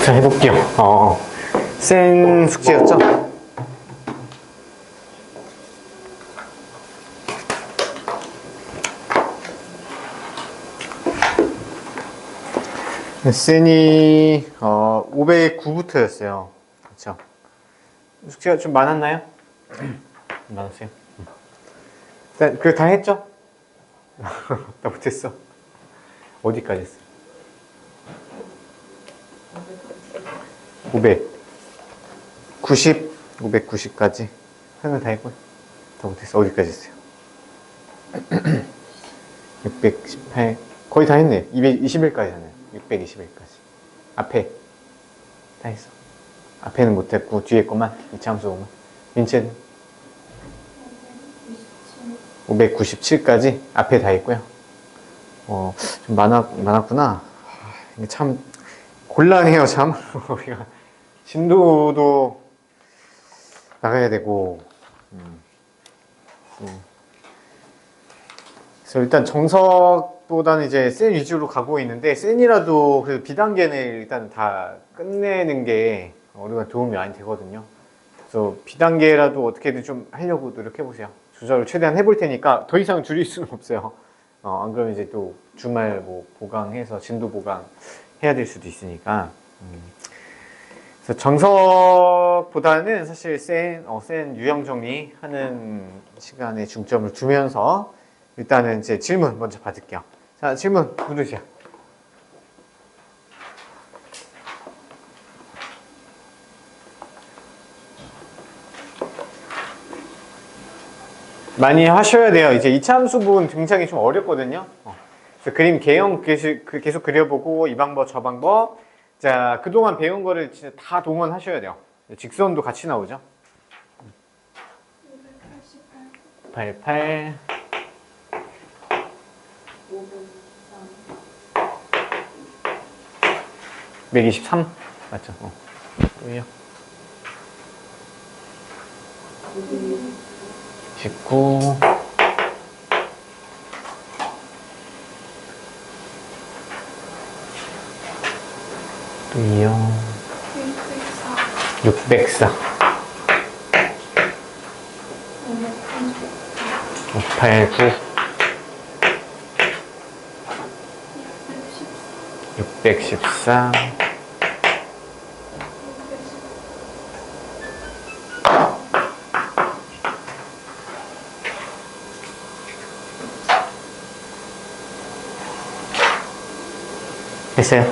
자, 해볼게요. 센 숙제였죠? 센이 509부터였어요. 그렇죠? 숙제가 좀 많았나요? 많았어요. 일단 그거 다 했죠? 나 못했어. 어디까지 했어? 590까지 하면 다 했고 다 못했어. 어디까지 했어요? 618 거의 다 했네. 221까지 하네. 621까지 앞에 다 했어. 앞에는 못했고 뒤에 것만 이차함수 오만. 민채는 597까지 앞에 다 했고요. 좀 많았구나. 이게 참 곤란해요, 참. 우리가 진도도 나가야 되고. 그래서 일단 정석보다는 이제 센 위주로 가고 있는데, 센이라도 그래도 비단계는 일단 다 끝내는 게 우리가 도움이 많이 되거든요. 그래서 비단계라도 어떻게든 좀 하려고 노력해보세요. 조절을 최대한 해볼 테니까 더 이상 줄일 수는 없어요. 안 그러면 이제 또 주말 뭐 보강해서 진도 보강 해야 될 수도 있으니까. 그래서 정석보다는 사실 센 유형 정리하는 시간에 중점을 두면서 일단은 이제 질문 먼저 받을게요. 자, 질문 누르시죠. 많이 하셔야 돼요. 이제 이차함수 부분 굉장히 좀 어렵거든요. 그래서 그림 개형 계속 그려보고 이 방법 저 방법. 자, 그동안 배운 거를 진짜 다 동원하셔야 돼요. 직선도 같이 나오죠. 88 123 맞죠? 또요. 19 또요. 604 589 614 됐어요?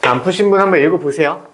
자, 안 푸신 분 한번 읽어보세요.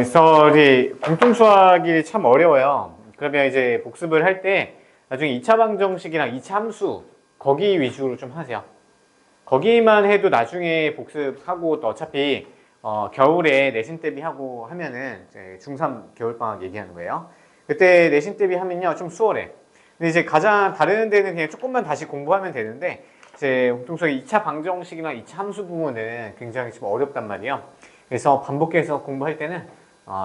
썰이 공통수학이 참 어려워요. 그러면 이제 복습을 할 때 나중에 2차 방정식이랑 2차 함수 거기 위주로 좀 하세요. 거기만 해도 나중에 복습하고 또 어차피 겨울에 내신 대비 하고 하면은 이제 중3 겨울방학 얘기하는 거예요. 그때 내신 대비 하면요 좀 수월해. 근데 이제 가장 다른 데는 그냥 조금만 다시 공부하면 되는데 이제 공통수학 2차 방정식이나 2차 함수 부분은 굉장히 좀 어렵단 말이에요. 그래서 반복해서 공부할 때는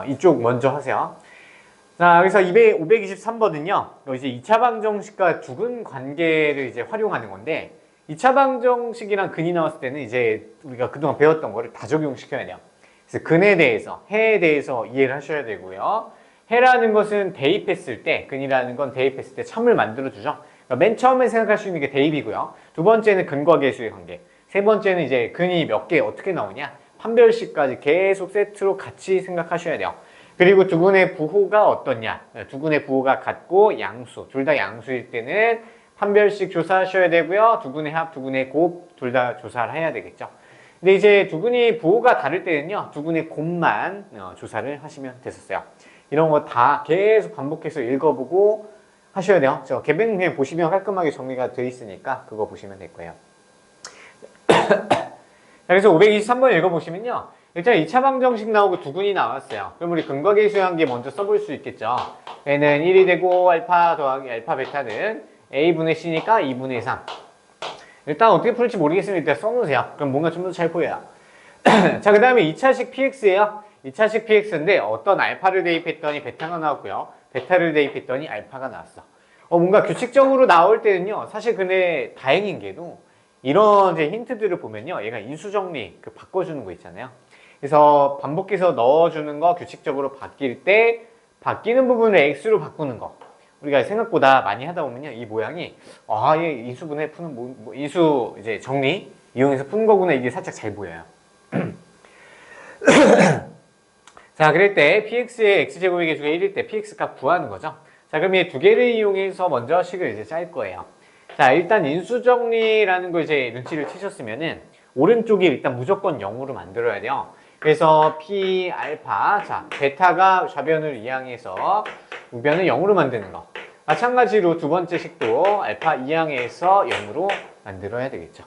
이쪽 먼저 하세요. 자, 여기서 523번은요. 이제 2차 방정식과 두근 관계를 이제 활용하는 건데 2차 방정식이랑 근이 나왔을 때는 이제 우리가 그동안 배웠던 거를 다 적용시켜야 돼요. 그래서 근에 대해서, 해에 대해서 이해를 하셔야 되고요. 해라는 것은 대입했을 때, 근이라는 건 대입했을 때 참을 만들어주죠. 그러니까 맨 처음에 생각할 수 있는 게 대입이고요. 두 번째는 근과 계수의 관계. 세 번째는 이제 근이 몇 개 어떻게 나오냐. 판별식까지 계속 세트로 같이 생각하셔야 돼요. 그리고 두근의 부호가 어떻냐. 두근의 부호가 같고 양수, 둘 다 양수일 때는 판별식 조사하셔야 되고요. 두근의 합, 두근의 곱 둘 다 조사를 해야 되겠죠. 근데 이제 두근이 부호가 다를 때는요, 두근의 곱만 조사를 하시면 됐었어요. 이런 거 다 계속 반복해서 읽어보고 하셔야 돼요. 저 개변 그냥 보시면 깔끔하게 정리가 되어 있으니까 그거 보시면 될 거예요. 자, 그래서 523번 읽어보시면요. 일단 2차 방정식 나오고 두근이 나왔어요. 그럼 우리 근거 계수한계 먼저 써볼 수 있겠죠. 얘는 1이 되고 알파 더하기 알파 베타는 a분의 c니까 2분의 3. 일단 어떻게 풀릴지 모르겠으면 일단 써놓으세요. 그럼 뭔가 좀 더 잘 보여요. 자, 그 다음에 2차식 px예요. 2차식 px인데 어떤 알파를 대입했더니 베타가 나왔고요. 베타를 대입했더니 알파가 나왔어. 뭔가 규칙적으로 나올 때는요. 사실 근데 다행인 게도 이런 이제 힌트들을 보면요. 얘가 인수정리 바꿔주는 거 있잖아요. 그래서 반복해서 넣어주는 거 규칙적으로 바뀔 때 바뀌는 부분을 x로 바꾸는 거. 우리가 생각보다 많이 하다 보면요. 이 모양이 얘 인수분해 푸는 인수 이제 정리 이용해서 푸는 거구나 이게 살짝 잘 보여요. 자, 그럴 때 px의 x제곱의 개수가 1일 때 px 값 구하는 거죠. 자, 그럼 이 두 개를 이용해서 먼저 식을 이제 짤 거예요. 자, 일단 인수정리라는 거 이제 눈치를 채셨으면은 오른쪽이 일단 무조건 0으로 만들어야 돼요. 그래서 p 알파, 자, 베타가 좌변을 이항해서 우변을 0으로 만드는 거. 마찬가지로 두 번째 식도 알파 이항해서 0으로 만들어야 되겠죠.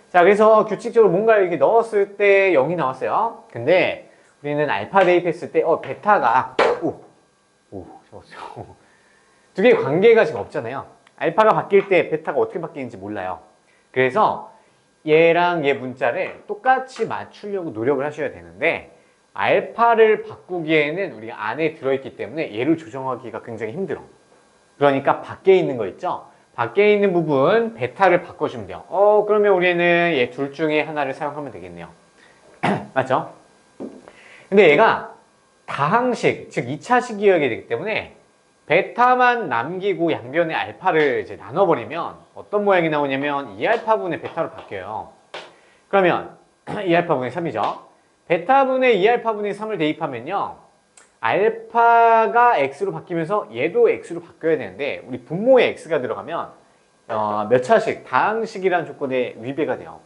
자, 그래서 규칙적으로 뭔가 이렇게 넣었을 때 0이 나왔어요. 근데 우리는 알파 대입했을 때 베타가 적었어요. 두 개의 관계가 지금 없잖아요. 알파가 바뀔 때 베타가 어떻게 바뀌는지 몰라요. 그래서 얘랑 얘 문자를 똑같이 맞추려고 노력을 하셔야 되는데 알파를 바꾸기에는 우리가 안에 들어있기 때문에 얘를 조정하기가 굉장히 힘들어. 그러니까 밖에 있는 거 있죠? 밖에 있는 부분 베타를 바꿔주면 돼요. 그러면 우리는 얘 둘 중에 하나를 사용하면 되겠네요. 맞죠? 근데 얘가 다항식, 즉 2차식이어야 되기 때문에 베타만 남기고 양변의 알파를 이제 나눠버리면 어떤 모양이 나오냐면 2알파분의 베타로 바뀌어요. 그러면 2알파분의 3이죠. 베타분의 2알파분의 3을 대입하면요. 알파가 x로 바뀌면서 얘도 x로 바뀌어야 되는데 우리 분모에 x가 들어가면 몇 차식, 다항식이라는 조건에 위배가 돼요.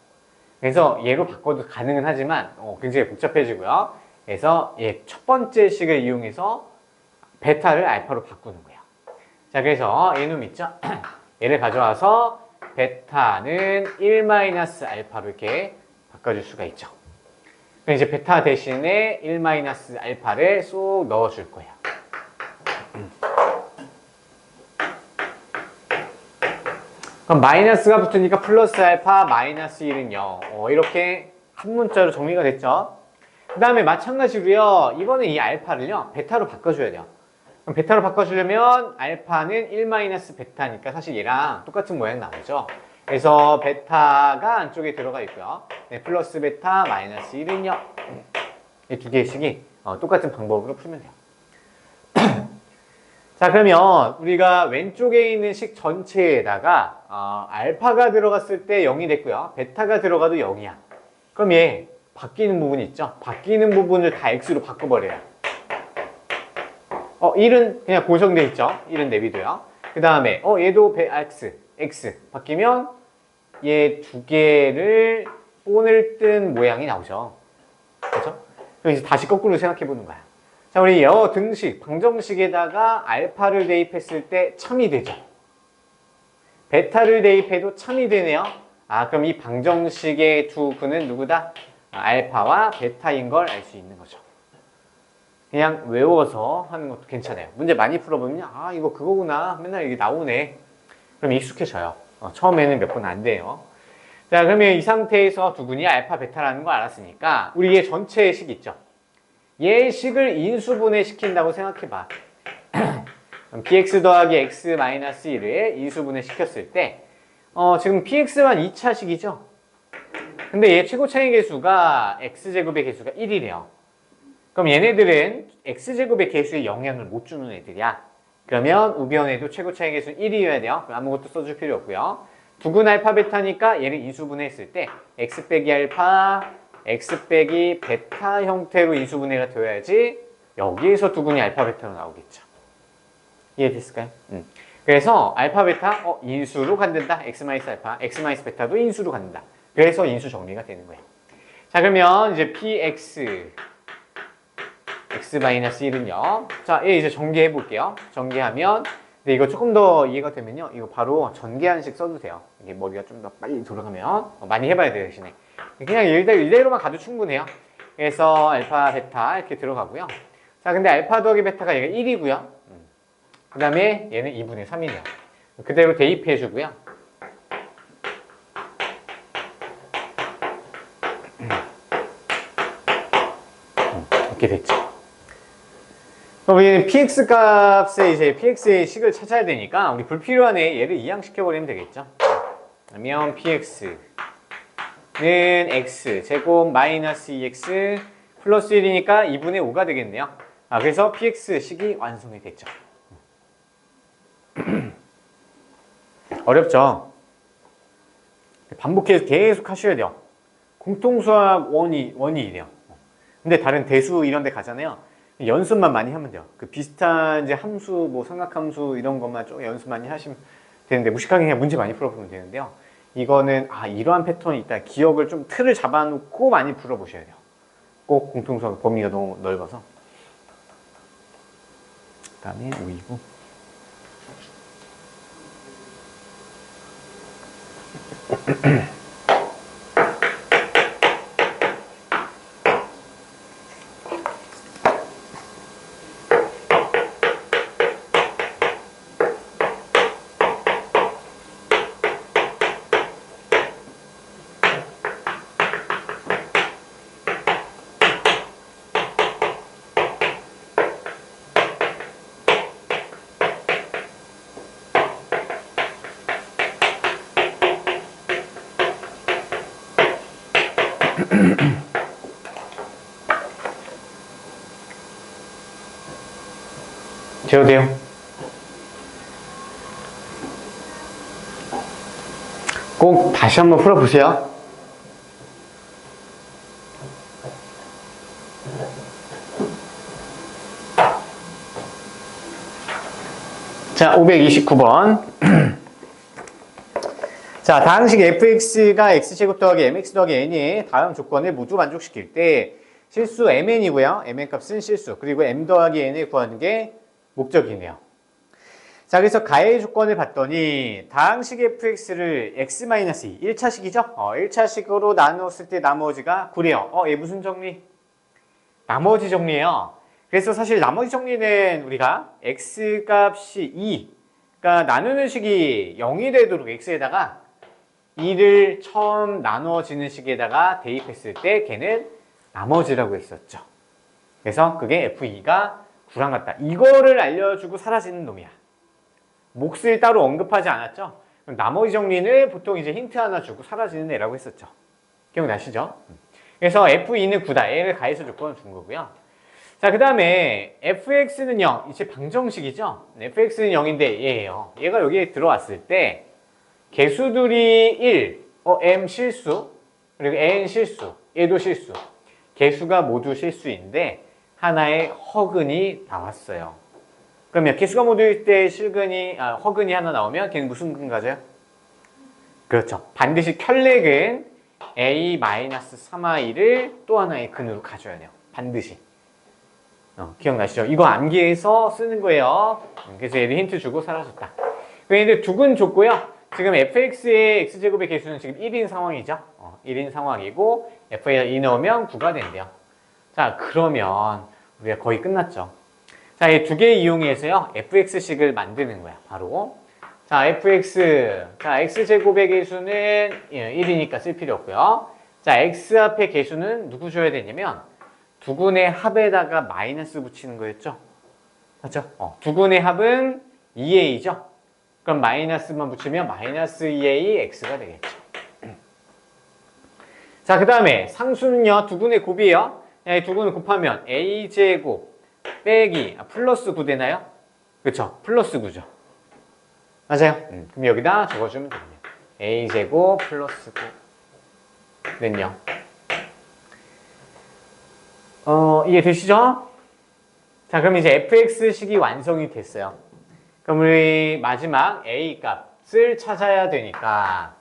그래서 얘로 바꿔도 가능은 하지만 굉장히 복잡해지고요. 그래서 얘 첫 번째 식을 이용해서 베타를 알파로 바꾸는 거예요. 자, 그래서 이놈 있죠? 얘를 가져와서 베타는 1-알파로 이렇게 바꿔줄 수가 있죠. 그럼 이제 베타 대신에 1-알파를 쏙 넣어줄 거예요. 그럼 마이너스가 붙으니까 플러스 알파 마이너스 1은 0. 이렇게 한 문자로 정리가 됐죠. 그 다음에 마찬가지로요. 이번에 이 알파를요. 베타로 바꿔줘야 돼요. 그럼 베타로 바꿔주려면 알파는 1-베타니까 사실 얘랑 똑같은 모양 나오죠. 그래서 베타가 안쪽에 들어가 있고요. 네, 플러스 베타 마이너스 1은 0. 이 두 개씩이 똑같은 방법으로 풀면 돼요. 자, 그러면 우리가 왼쪽에 있는 식 전체에다가 알파가 들어갔을 때 0이 됐고요. 베타가 들어가도 0이야. 그럼 얘 바뀌는 부분이 있죠. 바뀌는 부분을 다 x로 바꿔버려요. 1은 그냥 고정돼 있죠. 1은 내비둬요. 그 다음에 얘도 x 바뀌면 얘 두 개를 본을 뜬 모양이 나오죠. 그렇죠? 그럼 이제 다시 거꾸로 생각해 보는 거야. 자, 우리 등식, 방정식에다가 알파를 대입했을 때 참이 되죠. 베타를 대입해도 참이 되네요. 그럼 이 방정식의 두 근은 누구다? 알파와 베타인 걸 알 수 있는 거죠. 그냥 외워서 하는 것도 괜찮아요. 문제 많이 풀어보면 이거 그거구나. 맨날 이게 나오네. 그럼 익숙해져요. 처음에는 몇 번 안 돼요. 자, 그러면 이 상태에서 두근이 알파, 베타라는 거 알았으니까 우리 얘 전체의 식 있죠. 얘 식을 인수분해 시킨다고 생각해봐. px 더하기 x 마이너스 1을 인수분해 시켰을 때 지금 px만 2차식이죠. 근데 얘 최고 차이 개수가 x제곱의 개수가 1이래요. 그럼 얘네들은 x제곱의 개수에 영향을 못 주는 애들이야. 그러면 우변에도 최고 차이 개수는 1이어야 돼요. 아무것도 써줄 필요 없고요. 두근 알파 베타니까 얘를 인수분해했을 때 x 빼기 알파, x 빼기 베타 형태로 인수분해가 되어야지 여기에서 두근이 알파 베타로 나오겠죠. 이해됐을까요? 그래서 알파 베타 인수로 간다. x 마이너스 알파, x 마이너스 베타도 인수로 간다. 그래서 인수 정리가 되는 거예요. 자, 그러면 이제 px x-1은요. 자, 얘 이제 전개해 볼게요. 전개하면, 근데 이거 조금 더 이해가 되면요. 이거 바로 전개한식 써도 돼요. 이게 머리가 좀 더 빨리 돌아가면 많이 해봐야 돼요, 대신에. 그냥 이대로만 가도 충분해요. 그래서 알파, 베타 이렇게 들어가고요. 자, 근데 알파 더하기 베타가 얘가 1이고요. 그 다음에 얘는 2분의 3이네요. 그대로 대입해 주고요. 이렇게 됐죠. 그럼 우리는 px 값에 이제 px의 식을 찾아야 되니까 우리 불필요한 애 얘를 이항시켜 버리면 되겠죠. 그러면 px는 x 제곱 마이너스 2x 플러스 1이니까 2분의 5가 되겠네요. 그래서 px 식이 완성이 됐죠. 어렵죠? 반복해서 계속 하셔야 돼요. 공통수학 원이 이래요. 근데 다른 대수 이런 데 가잖아요. 연습만 많이 하면 돼요. 그 비슷한 이제 함수, 뭐 삼각함수 이런 것만 좀 연습 많이 하시면 되는데 무식하게 그냥 문제 많이 풀어보면 되는데요. 이거는 이러한 패턴이 있다. 기억을 좀 틀을 잡아놓고 많이 풀어보셔야 돼요. 꼭 공통수학 범위가 너무 넓어서. 그 다음에 5이고. 재도 돼요? 꼭 다시 한번 풀어보세요. 자, 529번. 자, 다항식 fx가 x제곱 더하기 mx 더하기 n이 다음 조건을 모두 만족시킬 때 실수 mn이고요. mn 값은 실수. 그리고 m 더하기 n을 구하는 게 목적이네요. 자, 그래서 가해 조건을 봤더니 다항식 fx를 x-2, 1차식이죠? 1차식으로 나누었을 때 나머지가 9래요. 얘 무슨 정리? 나머지 정리예요. 그래서 사실 나머지 정리는 우리가 x 값이 2, 그러니까 나누는 식이 0이 되도록 x에다가 2를 처음 나누어지는 식에다가 대입했을 때 걔는 나머지라고 했었죠. 그래서 그게 f2가 9랑 같다. 이거를 알려주고 사라지는 놈이야. 몫을 따로 언급하지 않았죠? 그럼 나머지 정리는 보통 이제 힌트 하나 주고 사라지는 애라고 했었죠. 기억나시죠? 그래서 f2는 9다. 얘를 가해서 조건을 준 거고요. 자, 그 다음에 fx는 0. 이제 방정식이죠? fx는 0인데 얘예요. 얘가 여기에 들어왔을 때 개수들이 1, m 실수, 그리고 n 실수, 얘도 실수. 개수가 모두 실수인데 하나의 허근이 나왔어요. 그러면 개수가 모두일 때 허근이 하나 나오면 걔는 무슨 근 가져요? 그렇죠. 반드시 켤레근 a-3i를 또 하나의 근으로 가져야 돼요. 반드시. 기억나시죠? 이거 암기해서 쓰는 거예요. 그래서 얘를 힌트 주고 사라졌다. 그런데 두 근 줬고요. 지금 fx의 x제곱의 개수는 지금 1인 상황이죠. 1인 상황이고 f에다 2 넣으면 9가 된대요. 자, 그러면 우리가 거의 끝났죠. 자, 이 두 개 이용해서요, fx식을 만드는 거야, 바로. 자, fx. 자, x제곱의 개수는 1이니까 쓸 필요 없고요. 자, x 앞에 개수는 누구 줘야 되냐면, 두 근의 합에다가 마이너스 붙이는 거였죠? 맞죠? 두 근의 합은 2a죠? 그럼 마이너스만 붙이면 마이너스 2a x가 되겠죠. 자, 그 다음에 상수는요, 두 근의 곱이에요. 두 근을 곱하면 a제곱 빼기 플러스 9 되나요? 그쵸? 플러스 9죠. 맞아요. 그럼 여기다 적어주면 됩니다. a제곱 플러스 9는요. 이해되시죠? 자, 그럼 이제 fx식이 완성이 됐어요. 그럼 우리 마지막 a 값을 찾아야 되니까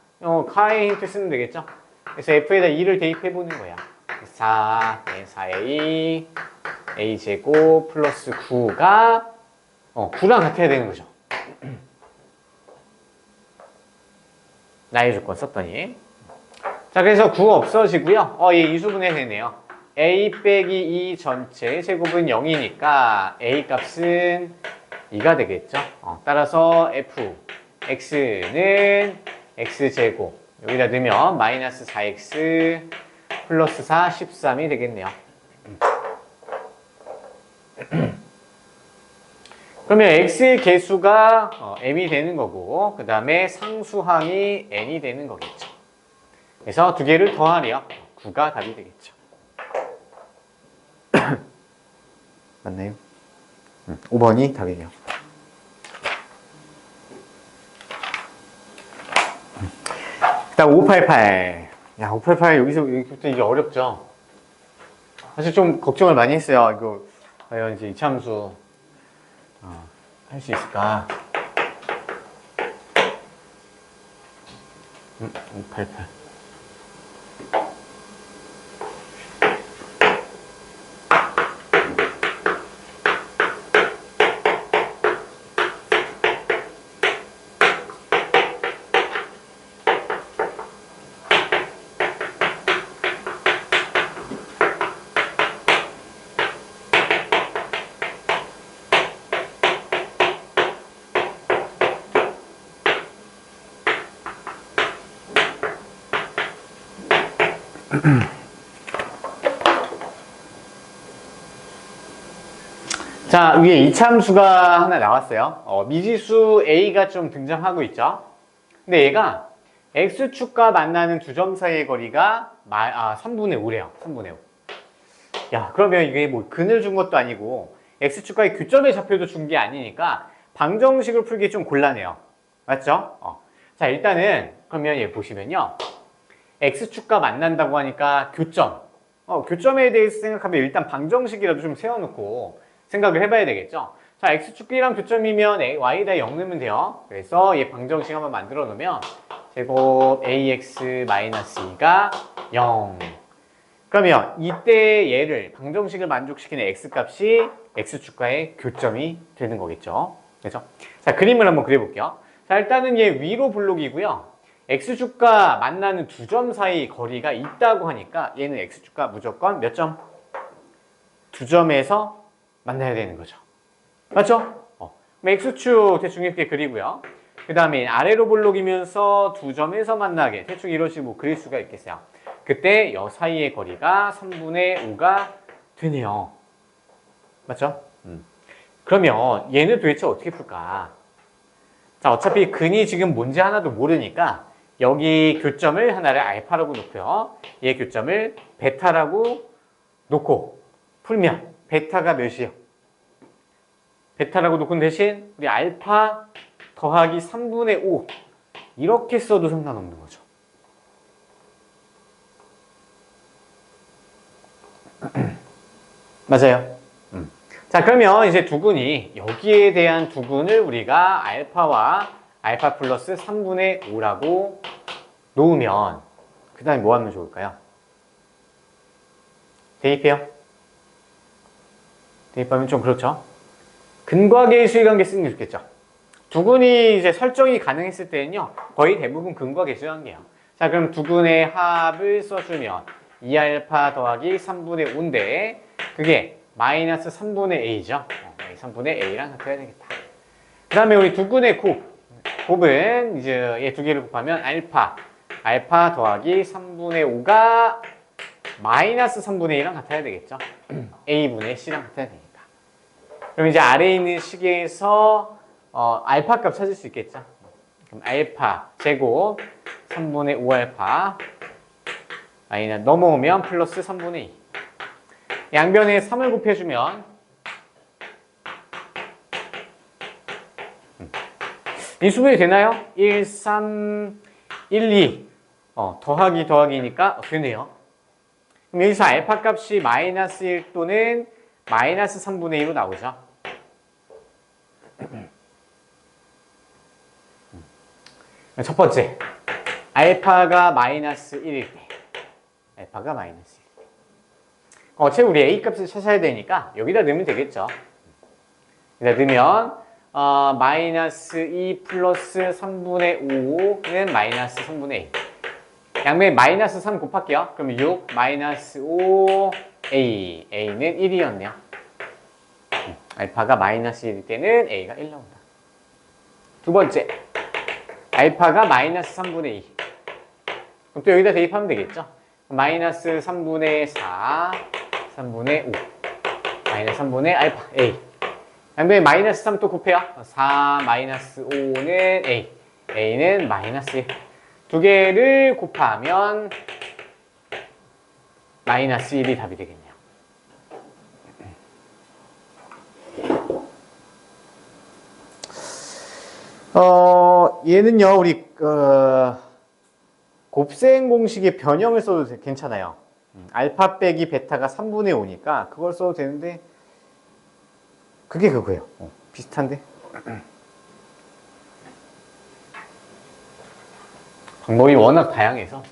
카의 힌트 쓰면 되겠죠? 그래서 f에다 2를 대입해 보는 거야. 4, 4a, a제곱 플러스 9가 9랑 같아야 되는 거죠. 나의 조건 썼더니. 자, 그래서 9 없어지고요. 예, 이수분해 되네요. a 빼기 2 전체 제곱은 0이니까 a 값은 2가 되겠죠. 따라서 f, x는 x제곱. 여기다 넣으면 마이너스 4x 플러스 4, 13이 되겠네요. 그러면 x의 개수가 m이 되는 거고, 그 다음에 상수항이 n이 되는 거겠죠. 그래서 두 개를 더하려 9가 답이 되겠죠. 맞나요? 5번이 답이네요. 그다음 588. 야, 588 여기서부터 이게 어렵죠. 사실 좀 걱정을 많이 했어요. 이거 과연 이제 이차함수 할 수 있을까? 588. 자, 위에 이차함수가 하나 나왔어요. 미지수 A가 좀 등장하고 있죠. 근데 얘가 X축과 만나는 두 점 사이의 거리가 3분의 5래요. 3분의 5. 야, 그러면 이게 뭐 근을 준 것도 아니고 X축과의 교점의 좌표도 준 게 아니니까 방정식을 풀기 좀 곤란해요. 맞죠? 자, 일단은 그러면 얘 보시면요. X축과 만난다고 하니까 교점. 교점에 대해서 생각하면 일단 방정식이라도 좀 세워놓고 생각을 해봐야 되겠죠. 자, X축이랑 교점이면 Y에다 0 넣으면 돼요. 그래서 얘 방정식 한번 만들어 놓으면 제곱 AX-2가 0. 그러면 이때 얘를 방정식을 만족시키는 X값이 X축과의 교점이 되는 거겠죠. 그렇죠? 자, 그림을 한번 그려볼게요. 자, 일단은 얘 위로 블록이고요. X축과 만나는 두 점 사이 거리가 있다고 하니까 얘는 X축과 무조건 몇 점? 두 점에서 만나야 되는 거죠. 맞죠? 그럼 X축 대충 이렇게 그리고요. 그 다음에 아래로 블록이면서 두 점에서 만나게 대충 이런 식으로 그릴 수가 있겠어요. 그때 이 사이의 거리가 3분의 5가 되네요. 맞죠? 그러면 얘는 도대체 어떻게 풀까? 자, 어차피 근이 지금 뭔지 하나도 모르니까 여기 교점을 하나를 알파라고 놓고요. 얘 교점을 베타라고 놓고 풀면 베타가 몇이요? 베타라고 놓고 대신 우리 알파 더하기 3분의 5 이렇게 써도 상관없는 거죠. 맞아요. 자, 그러면 이제 두근이 여기에 대한 두근을 우리가 알파와 알파 플러스 3분의 5라고 놓으면 그 다음에 뭐 하면 좋을까요? 대입해요? 대입하면 좀 그렇죠. 근과 계의 수위관계 쓰는 게 좋겠죠. 두근이 이제 설정이 가능했을 때는요, 거의 대부분 근과 계의 수위관계예요. 자, 그럼 두근의 합을 써주면 2알파 더하기 3분의 5인데 그게 마이너스 3분의 a죠. 3분의 a랑 같아야 되겠다. 그 다음에 우리 두근의 곱은 이제 얘 두 개를 곱하면 알파 더하기 3분의 5가 마이너스 3분의 1랑 같아야 되겠죠. a분의 c랑 같아야 되니까. 그럼 이제 아래에 있는 식에서 알파 값 찾을 수 있겠죠. 그럼 알파 제곱 3분의 5알파 마이너스 넘어오면 플러스 3분의 2. 양변에 3을 곱해주면 인수분해 되나요? 1, 3, 1, 2 더하기니까 되네요. 그럼 여기서 알파 값이 마이너스 1 또는 마이너스 3분의 2로 나오죠. 첫 번째 알파가 마이너스 1일 때 알파가 마이너스 1일 때 어차피 우리 A 값을 찾아야 되니까 여기다 넣으면 되겠죠. 여기다 넣으면 마이너스 2 플러스 3분의 5는 마이너스 3분의 2. 양변에 마이너스 3 곱할게요. 그럼 6 마이너스 5 A. A는 1이었네요. 알파가 마이너스 1일 때는 A가 1 나온다. 두 번째, 알파가 마이너스 3분의 2. 그럼 또 여기다 대입하면 되겠죠. 마이너스 3분의 4, 3분의 5. 마이너스 3분의 알파 A. 양변에 마이너스 3 또 곱해요. 4 마이너스 5는 A. A는 마이너스 1. 두 개를 곱하면 마이너스 1이 답이 되겠네요. 얘는요, 우리 곱셈 공식의 변형을 써도 괜찮아요. 알파 빼기 베타가 3분의 5니까 그걸 써도 되는데 그게 그거예요. 비슷한데? 방법이 워낙 다양해서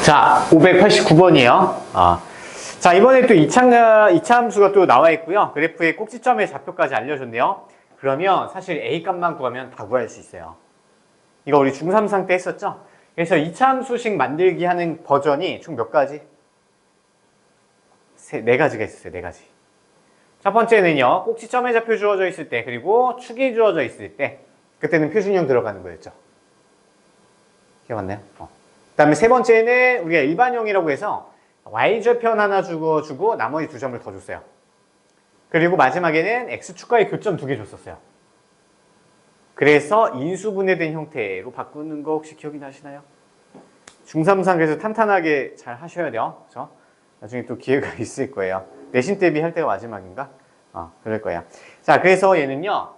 자, 589번이에요. 자, 이번에 또 2차 함수가 또 나와 있고요. 그래프의 꼭지점의 좌표까지 알려줬네요. 그러면 사실 A 값만 구하면 다 구할 수 있어요. 이거 우리 중3상 때 했었죠? 그래서 2차 함수식 만들기 하는 버전이 총 몇 가지? 네 가지가 있었어요. 네 가지. 첫 번째는요, 꼭지점의 좌표 주어져 있을 때, 그리고 축이 주어져 있을 때, 그때는 표준형 들어가는 거였죠. 기억 안 나요? 그 다음에 세 번째는 우리가 일반형이라고 해서 y좌편 하나 주고 나머지 두 점을 더 줬어요. 그리고 마지막에는 x축과의 교점 두 개 줬었어요. 그래서 인수분해된 형태로 바꾸는 거 혹시 기억이 나시나요? 중3상 그래서 탄탄하게 잘 하셔야 돼요. 그렇죠? 나중에 또 기회가 있을 거예요. 내신 대비 할 때가 마지막인가? 그럴 거예요. 자, 그래서 얘는요,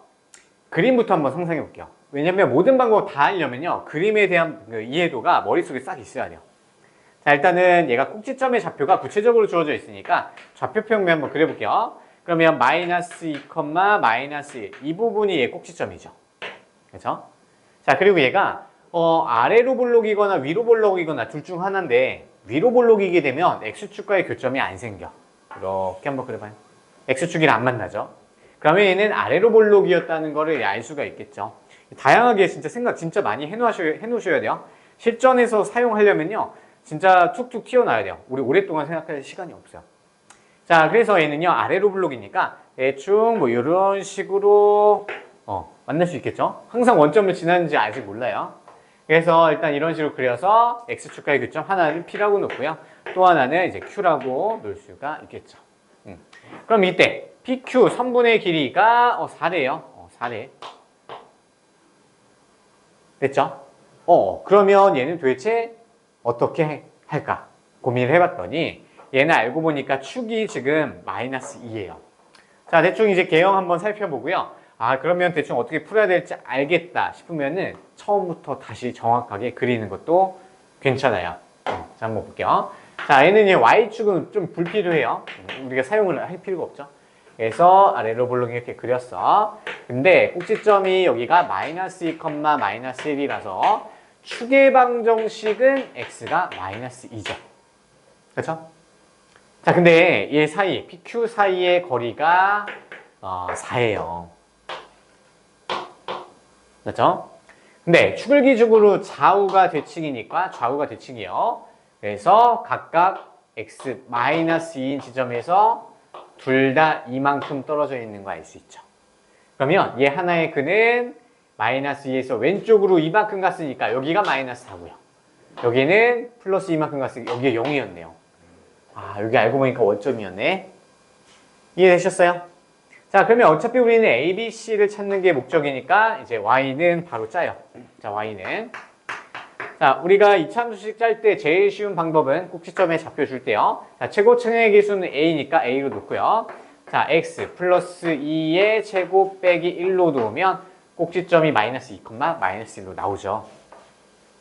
그림부터 한번 상상해 볼게요. 왜냐면 모든 방법 다 하려면요, 그림에 대한 이해도가 머릿속에 싹 있어야 돼요. 자, 일단은 얘가 꼭지점의 좌표가 구체적으로 주어져 있으니까 좌표 평면 한번 그려볼게요. 그러면 마이너스 2, 마이너스 1. 이 부분이 얘 꼭지점이죠. 그렇죠? 자, 그리고 얘가 아래로 볼록이거나 위로 볼록이거나 둘 중 하나인데 위로 볼록이게 되면 x축과의 교점이 안 생겨. 이렇게 한번 그려봐요. x축이랑 안 만나죠. 그러면 얘는 아래로 볼록이었다는 거를 알 수가 있겠죠. 다양하게 진짜 많이 해놓으셔야 돼요. 실전에서 사용하려면요, 진짜 툭툭 튀어나와야 돼요. 우리 오랫동안 생각할 시간이 없어요. 자, 그래서 얘는요, 아래로 볼록이니까 대충 뭐 이런 식으로 만날 수 있겠죠. 항상 원점을 지나는지 아직 몰라요. 그래서 일단 이런 식으로 그려서 x축과의 교점 하나는 p라고 놓고요. 또 하나는 이제 q라고 놓을 수가 있겠죠. 그럼 이때 pq 선분의 길이가 4래요. 4래. 됐죠? 그러면 얘는 도대체 어떻게 할까? 고민을 해봤더니 얘는 알고 보니까 축이 지금 마이너스 2예요. 자, 대충 이제 개형 한번 살펴보고요. 그러면 대충 어떻게 풀어야 될지 알겠다 싶으면은 처음부터 다시 정확하게 그리는 것도 괜찮아요. 자, 한번 볼게요. 자, 얘는 이제 y축은 좀 불필요해요. 우리가 사용을 할 필요가 없죠. 그래서 아래로 볼록 이렇게 그렸어. 근데 꼭지점이 여기가 마이너스 2, 마이너스 1이라서 축의 방정식은 x가 마이너스 2죠. 그렇죠? 자, 근데 얘 사이, PQ 사이의 거리가 4예요. 맞죠? 근데 축을 기준으로 좌우가 대칭이니까 좌우가 대칭이에요. 그래서 각각 x 마이너스 2인 지점에서 둘 다 이만큼 떨어져 있는 거 알 수 있죠. 그러면 얘 하나의 근은 마이너스 2에서 왼쪽으로 이만큼 갔으니까 여기가 마이너스 4고요. 여기는 플러스 이만큼 갔으니까 여기가 0이었네요. 아, 여기 알고 보니까 원점이었네. 이해되셨어요? 자, 그러면 어차피 우리는 A, B, C를 찾는 게 목적이니까 이제 Y는 바로 짜요. 자, Y는. 자, 우리가 이차함수식 짤 때 제일 쉬운 방법은 꼭지점에 좌표 줄 때요. 자, 최고층의 개수는 A니까 A로 놓고요. 자, X 플러스 2의 제곱 빼기 1로 놓으면 꼭지점이 마이너스 2, 마이너스 1로 나오죠.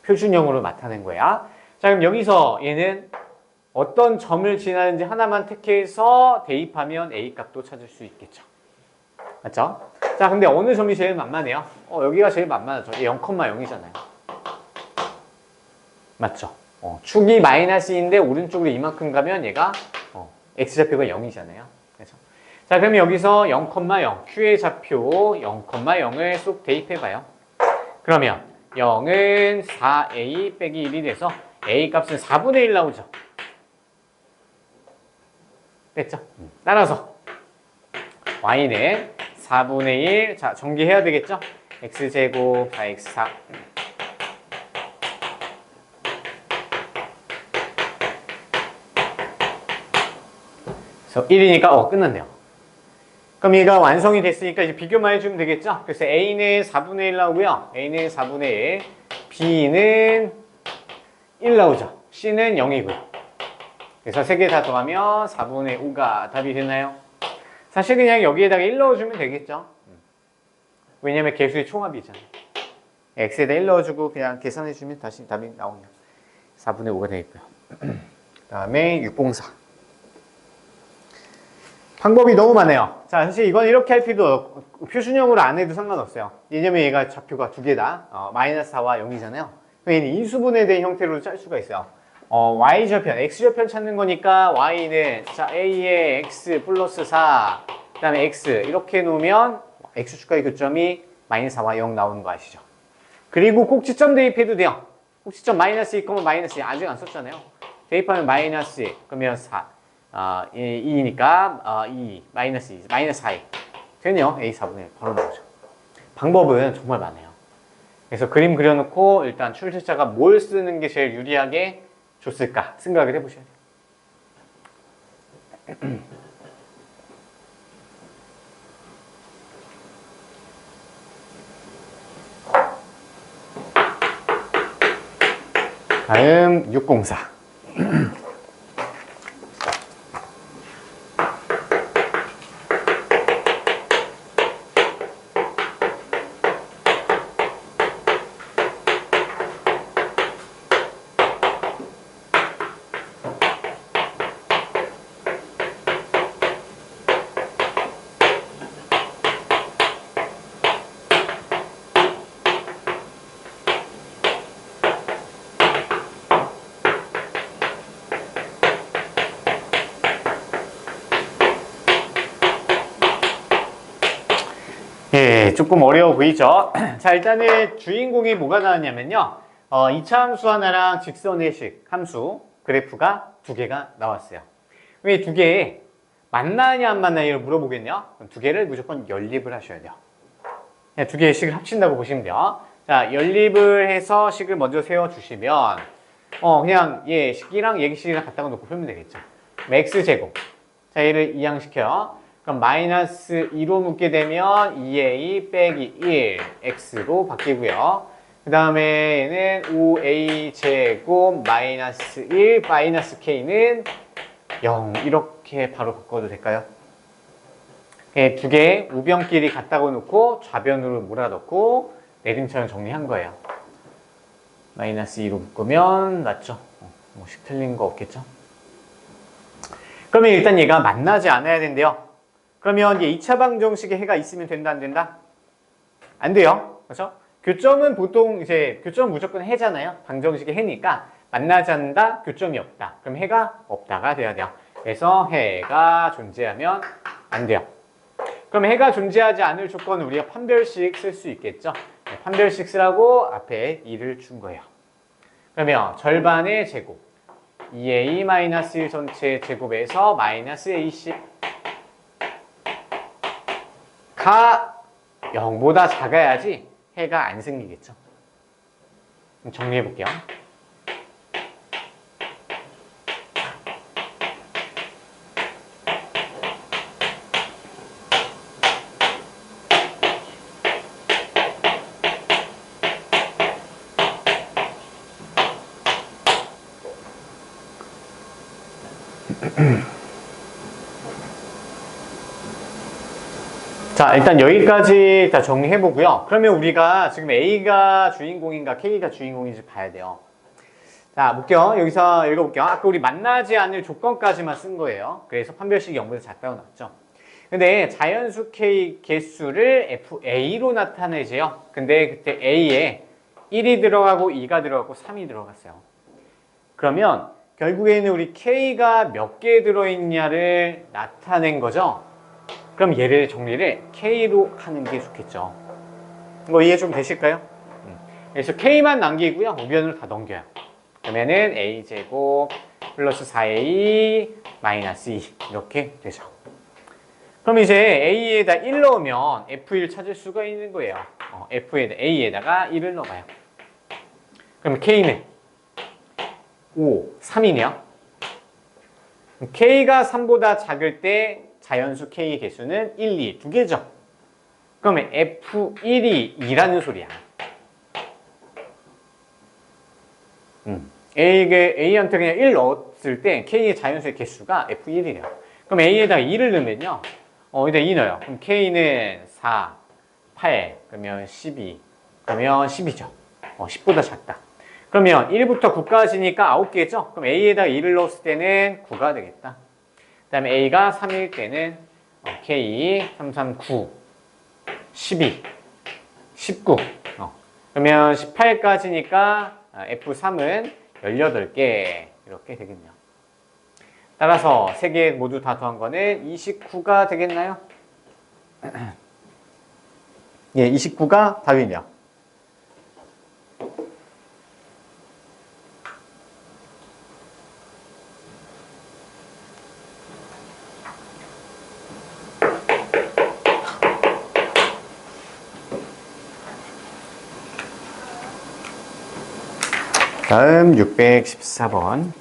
표준형으로 나타낸 거야. 자, 그럼 여기서 얘는 어떤 점을 지나는지 하나만 택해서 대입하면 A 값도 찾을 수 있겠죠. 맞죠? 자, 근데 어느 점이 제일 만만해요? 여기가 제일 만만하죠. 0,0이잖아요. 맞죠? 축이 마이너스인데 오른쪽으로 이만큼 가면 얘가 X좌표가 0이잖아요. 그렇죠? 자, 그러면 여기서 0,0, Q의 좌표 0,0을 쏙 대입해봐요. 그러면 0은 4A 빼기 1이 돼서 A 값은 4분의 1 나오죠. 됐죠? 따라서 Y는 4분의 1, 자, 정리해야 되겠죠? X제곱 4X4. 그래서 1이니까 끝났네요. 그럼 얘가 완성이 됐으니까 이제 비교만 해주면 되겠죠? 그래서 A는 4분의 1 나오고요. A는 4분의 1, B는 1 나오죠. C는 0이고요. 그래서 세 개 다 더하면 4분의 5가 답이 되나요? 사실 그냥 여기에다가 1 넣어주면 되겠죠. 왜냐면 개수의 총합이잖아요. X에다 1 넣어주고 그냥 계산해주면 다시 답이 나오네요. 4분의 5가 되겠고요. 그 다음에 604. 방법이 너무 많아요. 자, 사실 이건 이렇게 할 필요도 없고, 표준형으로 안 해도 상관없어요. 왜냐면 얘가 좌표가 두 개다. 마이너스 4와 0이잖아요. 얘는 인수분해 된 형태로 짤 수가 있어요. Y좌편, X좌편 찾는 거니까 Y는 자 A의 X 플러스 4, 그 다음에 X 이렇게 놓으면 X축과의 교점이 마이너스 4와 0 나오는 거 아시죠? 그리고 꼭지점 대입해도 돼요. 꼭지점 마이너스 2, 마이너스 2 아직 안 썼잖아요. 대입하면 마이너스 2, 그러면 4. 2니까 2, 마이너스 2, 마이너스 4이 되네요. A 4분의 1 바로 나오죠. 방법은 정말 많아요. 그래서 그림 그려놓고 일단 출제자가 뭘 쓰는 게 제일 유리하게 줬을까 생각을 해보셔야 돼요. 다음 604. 예, 조금 어려워 보이죠? 자, 일단은 주인공이 뭐가 나왔냐면요. 2차 함수 하나랑 직선의식 함수 그래프가 두 개가 나왔어요. 왜 두 개 만나냐 안 만나냐를 물어보겠네요. 그럼 두 개를 무조건 연립을 하셔야 돼요. 그냥 두 개의 식을 합친다고 보시면 돼요. 자, 연립을 해서 식을 먼저 세워주시면 그냥 얘 식이랑 얘기식이랑 갖다가 놓고 풀면 되겠죠. 그럼 x제곱. 자, 얘를 이항시켜요. 그럼 마이너스 2로 묶게 되면 2a 빼기 1 x로 바뀌고요. 그 다음에 얘는 5a 제곱 마이너스 1 마이너스 k는 0 이렇게 바로 바꿔도 될까요? 두 개의 우변끼리 갖다가 놓고 좌변으로 몰아넣고 내림처럼 정리한 거예요. 마이너스 2로 묶으면 맞죠? 뭐식 틀린 거 없겠죠? 그러면 일단 얘가 만나지 않아야 된대요. 그러면 이게 2차 방정식에 해가 있으면 된다, 안 된다? 안 돼요. 그렇죠? 교점은 보통 교점은 무조건 해잖아요. 방정식의 해니까 만나지 않는다, 교점이 없다. 그럼 해가 없다가 돼야 돼요. 그래서 해가 존재하면 안 돼요. 그럼 해가 존재하지 않을 조건은 우리가 판별식 쓸 수 있겠죠? 판별식 쓰라고 앞에 2를 준 거예요. 그러면 절반의 제곱 2a-1 전체 제곱에서 마이너스 ac 가 0보다 작아야지 해가 안 생기겠죠. 정리해 볼게요. 자, 일단 여기까지 다 정리해 보고요. 그러면 우리가 지금 A가 주인공인가 K가 주인공인지 봐야 돼요. 자, 볼게요. 여기서 읽어볼게요. 아까 우리 만나지 않을 조건까지만 쓴 거예요. 그래서 판별식이 0보다 작다고 나왔죠. 근데 자연수 K 개수를 FA로 나타내세요. 근데 그때 A에 1이 들어가고 2가 들어가고 3이 들어갔어요. 그러면 결국에는 우리 K가 몇 개 들어있냐를 나타낸 거죠. 그럼 얘를 정리를 K로 하는 게 좋겠죠. 이거 이해 좀 되실까요? 그래서 K만 남기고요. 우변으로 다 넘겨요. 그러면은 A제곱 플러스 4A 마이너스 2 이렇게 되죠. 그럼 이제 A에다 1 넣으면 F1 찾을 수가 있는 거예요. A에다가 1을 넣어봐요. 그럼 K는 5, 3이네요. K가 3보다 작을 때 자연수 K의 개수는 1, 2, 두 개죠. 그러면 F1이 2라는 소리야. A한테 그냥 1 넣었을 때 K의 자연수의 개수가 F1이래요. 그럼 A에다가 2를 넣으면요. 여기다 2 넣어요. 그럼 K는 4, 8, 그러면 12, 그러면 10이죠. 10보다 작다. 그러면 1부터 9까지니까 9개죠? 그럼 A에다가 2를 넣었을 때는 9가 되겠다. 그 다음에 A가 3일 때는 K, 3, 3, 9, 12, 19. 그러면 18까지니까 F3은 18개 이렇게 되겠네요. 따라서 3개 모두 다 더한 거는 29가 되겠나요? 예, 29가 답이네요. 다음 614번.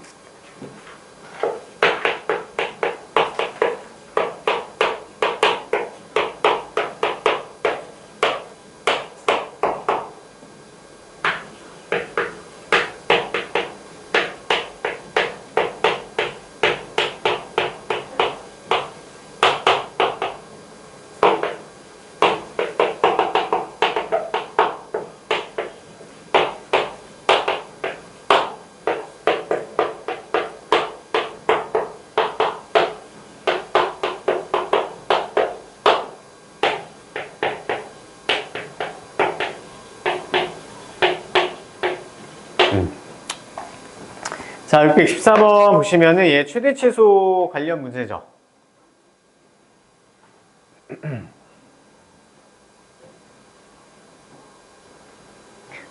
자, 614번 보시면은 얘 최대 최소 관련 문제죠.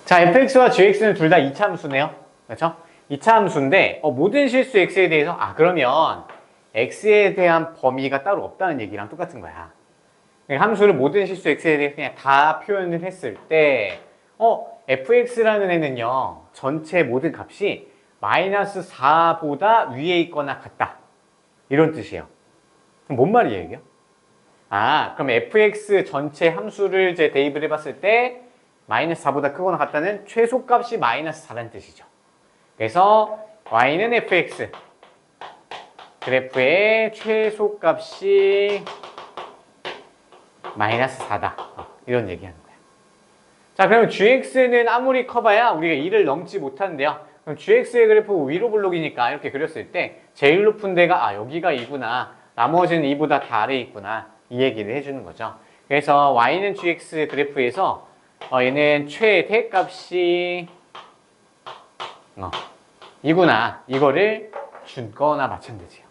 자, fx와 gx는 둘 다 이차함수네요. 그렇죠? 이차함수인데 모든 실수 x에 대해서 그러면 x에 대한 범위가 따로 없다는 얘기랑 똑같은 거야. 함수를 모든 실수 x에 대해 그냥 다 표현을 했을 때 fx라는 애는요 전체 모든 값이 마이너스 4보다 위에 있거나 같다 이런 뜻이에요. 그럼 뭔 말이에요 이게? 그럼 fx 전체 함수를 이제 대입을 해봤을 때 마이너스 4보다 크거나 같다는 최소값이 마이너스 4라는 뜻이죠. 그래서 y는 fx 그래프의 최소값이 마이너스 4다 이런 얘기하는 거예요. 자, 그러면 gx는 아무리 커봐야 우리가 2를 넘지 못하는데요. 그럼 gx의 그래프 위로 블록이니까 이렇게 그렸을 때 제일 높은 데가 여기가 2구나 나머지는 2보다 다 아래에 있구나 이 얘기를 해주는 거죠. 그래서 y는 gx 그래프에서 얘는 최대값이 2구나 이거를 준 거나 마찬가지예요.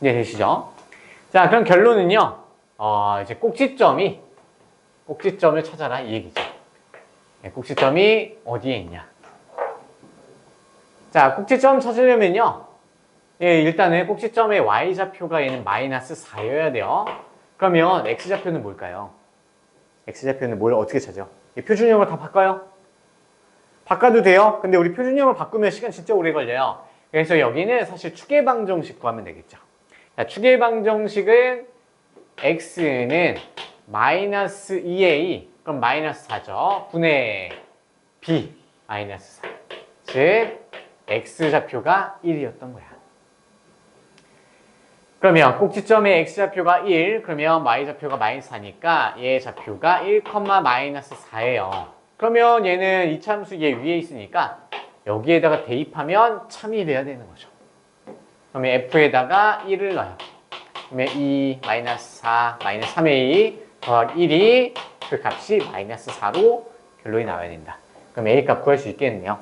이해 되시죠? 자, 그럼 결론은요 이제 꼭지점을 찾아라 이 얘기죠. 꼭지점이 어디에 있냐? 자, 꼭지점 찾으려면요 일단은 꼭지점의 y좌표가 얘는 마이너스 4여야 돼요. 그러면 x좌표는 뭘까요? x좌표는 뭘 어떻게 찾죠? 이 표준형을 다 바꿔요? 바꿔도 돼요. 근데 우리 표준형을 바꾸면 시간 진짜 오래 걸려요. 그래서 여기는 사실 추계방정식 구하면 되겠죠. 자, 추계방정식은 x는 마이너스 2a, 그럼 마이너스 4죠. 분의 b 마이너스 4. 즉 x좌표가 1이었던 거야. 그러면 꼭지점의 x좌표가 1, 그러면 y좌표가 마이너스 4니까 얘 좌표가 1, 마이너스 4예요. 그러면 얘는 이차함수 얘 위에 있으니까 여기에다가 대입하면 참이 돼야 되는 거죠. 그러면 f에다가 1을 넣어요. 그러면 2, 마이너스 4, 마이너스 3a 더하기 1이 그 값이 마이너스 4로 결론이 나와야 된다. 그럼 a 값 구할 수 있겠네요.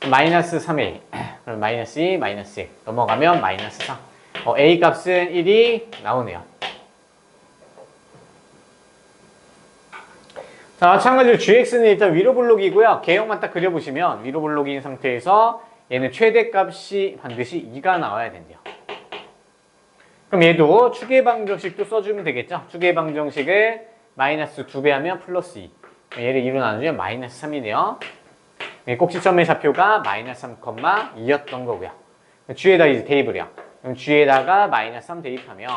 마이너스 3a, 그럼 마이너스 2, 마이너스 1 넘어가면 마이너스 3. a 값은 1이 나오네요. 자, 마찬가지로 gx는 일단 위로 블록이고요. 개형만 딱 그려보시면 위로 블록인 상태에서 얘는 최대값이 반드시 2가 나와야 된대요. 그럼 얘도 추계방정식도 써주면 되겠죠. 추계방정식을 마이너스 2배 하면 플러스 2. 얘를 2로 나누면 마이너스 3이네요. 꼭지점의 좌표가 마이너스 3,2였던 거고요. g에다 이제 대입을 해요. 그럼 g에다가 마이너스 3 대입하면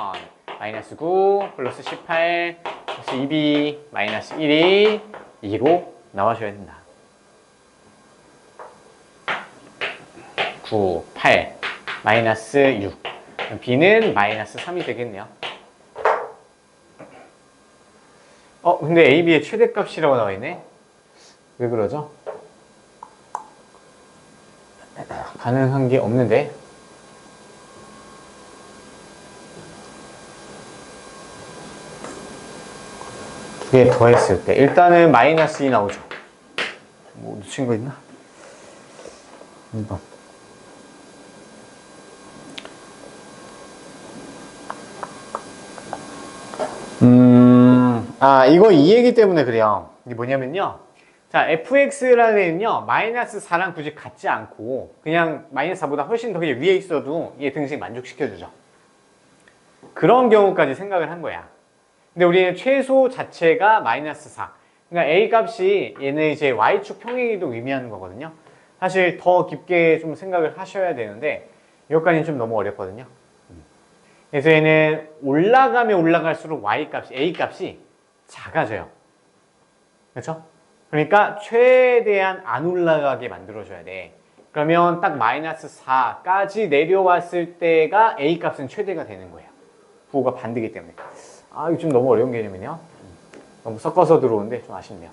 마이너스 9 플러스 18 플러스 2b 마이너스 1이 2로 나와줘야 된다. 9, 8 마이너스 6 b는 마이너스 3이 되겠네요. 근데 a, b의 최대값이라고 나와있네? 왜 그러죠? 가능한 게 없는데? 두 개 더했을 때 일단은 마이너스 2 나오죠. 뭐 놓친 거 있나? 2번. 이거 이 얘기 때문에 그래요. 이게 뭐냐면요. 자, fx라는 애는요, 마이너스 4랑 굳이 같지 않고, 그냥 마이너스 4보다 훨씬 더 그냥 위에 있어도 얘 등식 만족시켜주죠. 그런 경우까지 생각을 한 거야. 근데 우리는 최소 자체가 마이너스 4. 그러니까 a 값이 얘는 이제 y축 평행이동 의미하는 거거든요. 사실 더 깊게 좀 생각을 하셔야 되는데, 이것까지는 좀 너무 어렵거든요. 그래서 얘는 올라가면 올라갈수록 y 값이, a 값이 작아져요. 그렇죠? 그러니까 최대한 안 올라가게 만들어줘야 돼. 그러면 딱 마이너스 4까지 내려왔을 때가 a 값은 최대가 되는 거예요. 부호가 반대이기 때문에. 이거 좀 너무 어려운 개념이네요. 너무 섞어서 들어오는데 좀 아쉽네요.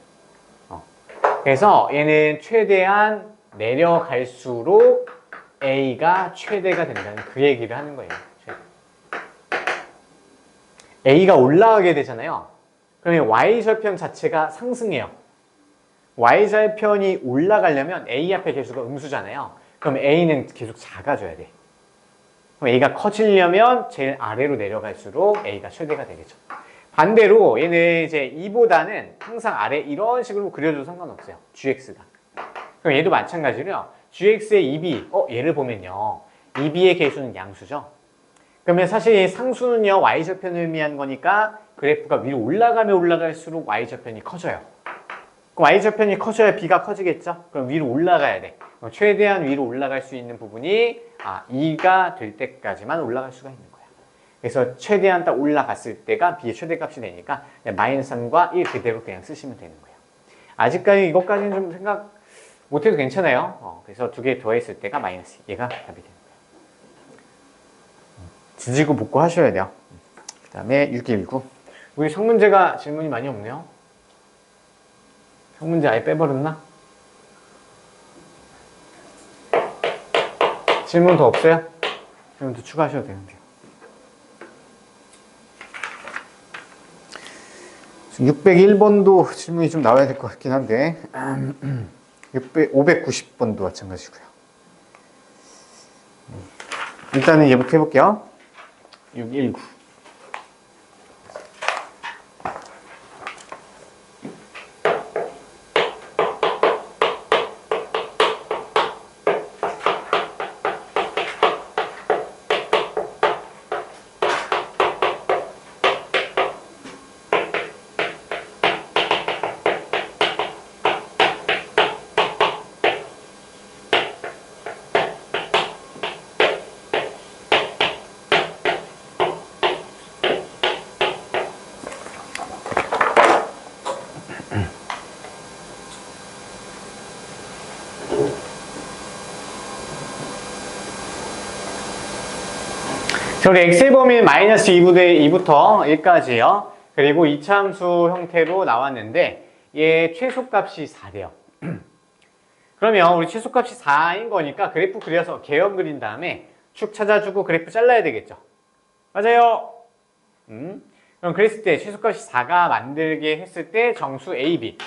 그래서 얘는 최대한 내려갈수록 a가 최대가 된다는 그 얘기를 하는 거예요. a가 올라가게 되잖아요. 그러면 y절편 자체가 상승해요. y절편이 올라가려면 a 앞에 개수가 음수잖아요. 그럼 a는 계속 작아져야 돼. 그럼 a가 커지려면 제일 아래로 내려갈수록 a가 최대가 되겠죠. 반대로 얘는 이제 2보다는 항상 아래 이런 식으로 그려줘도 상관없어요. gx가. 그럼 얘도 마찬가지로요. gx의 2b, 얘를 보면요. 2b의 개수는 양수죠. 그러면 사실 상수는요, y절편을 의미하는 거니까 그래프가 위로 올라가면 올라갈수록 y절편이 커져요. 그럼 y절편이 커져야 b가 커지겠죠? 그럼 위로 올라가야 돼. 그럼 최대한 위로 올라갈 수 있는 부분이 2가 될 때까지만 올라갈 수가 있는 거야. 그래서 최대한 딱 올라갔을 때가 b의 최대값이 되니까 마이너스 3과 1 그대로 그냥 쓰시면 되는 거예요. 아직까지 이것까지는 좀 생각 못해도 괜찮아요. 그래서 두 개 더했을 때가 마이너스 2. 얘가 답이 되는 거예요. 지지고 볶고 하셔야 돼요. 그 다음에 619. 우리 성문제가 질문이 많이 없네요. 성문제 아예 빼버렸나? 질문 더 없어요? 질문 더 추가하셔도 되는데요. 601번도 질문이 좀 나와야 될 것 같긴 한데 590번도 마찬가지고요. 일단은 얘부터 해볼게요. 619. 자, 우리 엑셀 범위는 마이너스 2부터 1까지요. 그리고 이차함수 형태로 나왔는데 얘 최소값이 4래요. 그러면 우리 최소값이 4인 거니까 그래프 그려서 개형 그린 다음에 축 찾아주고 그래프 잘라야 되겠죠. 맞아요. 그럼 그랬을 때 최소값이 4가 만들게 했을 때 정수 A, B.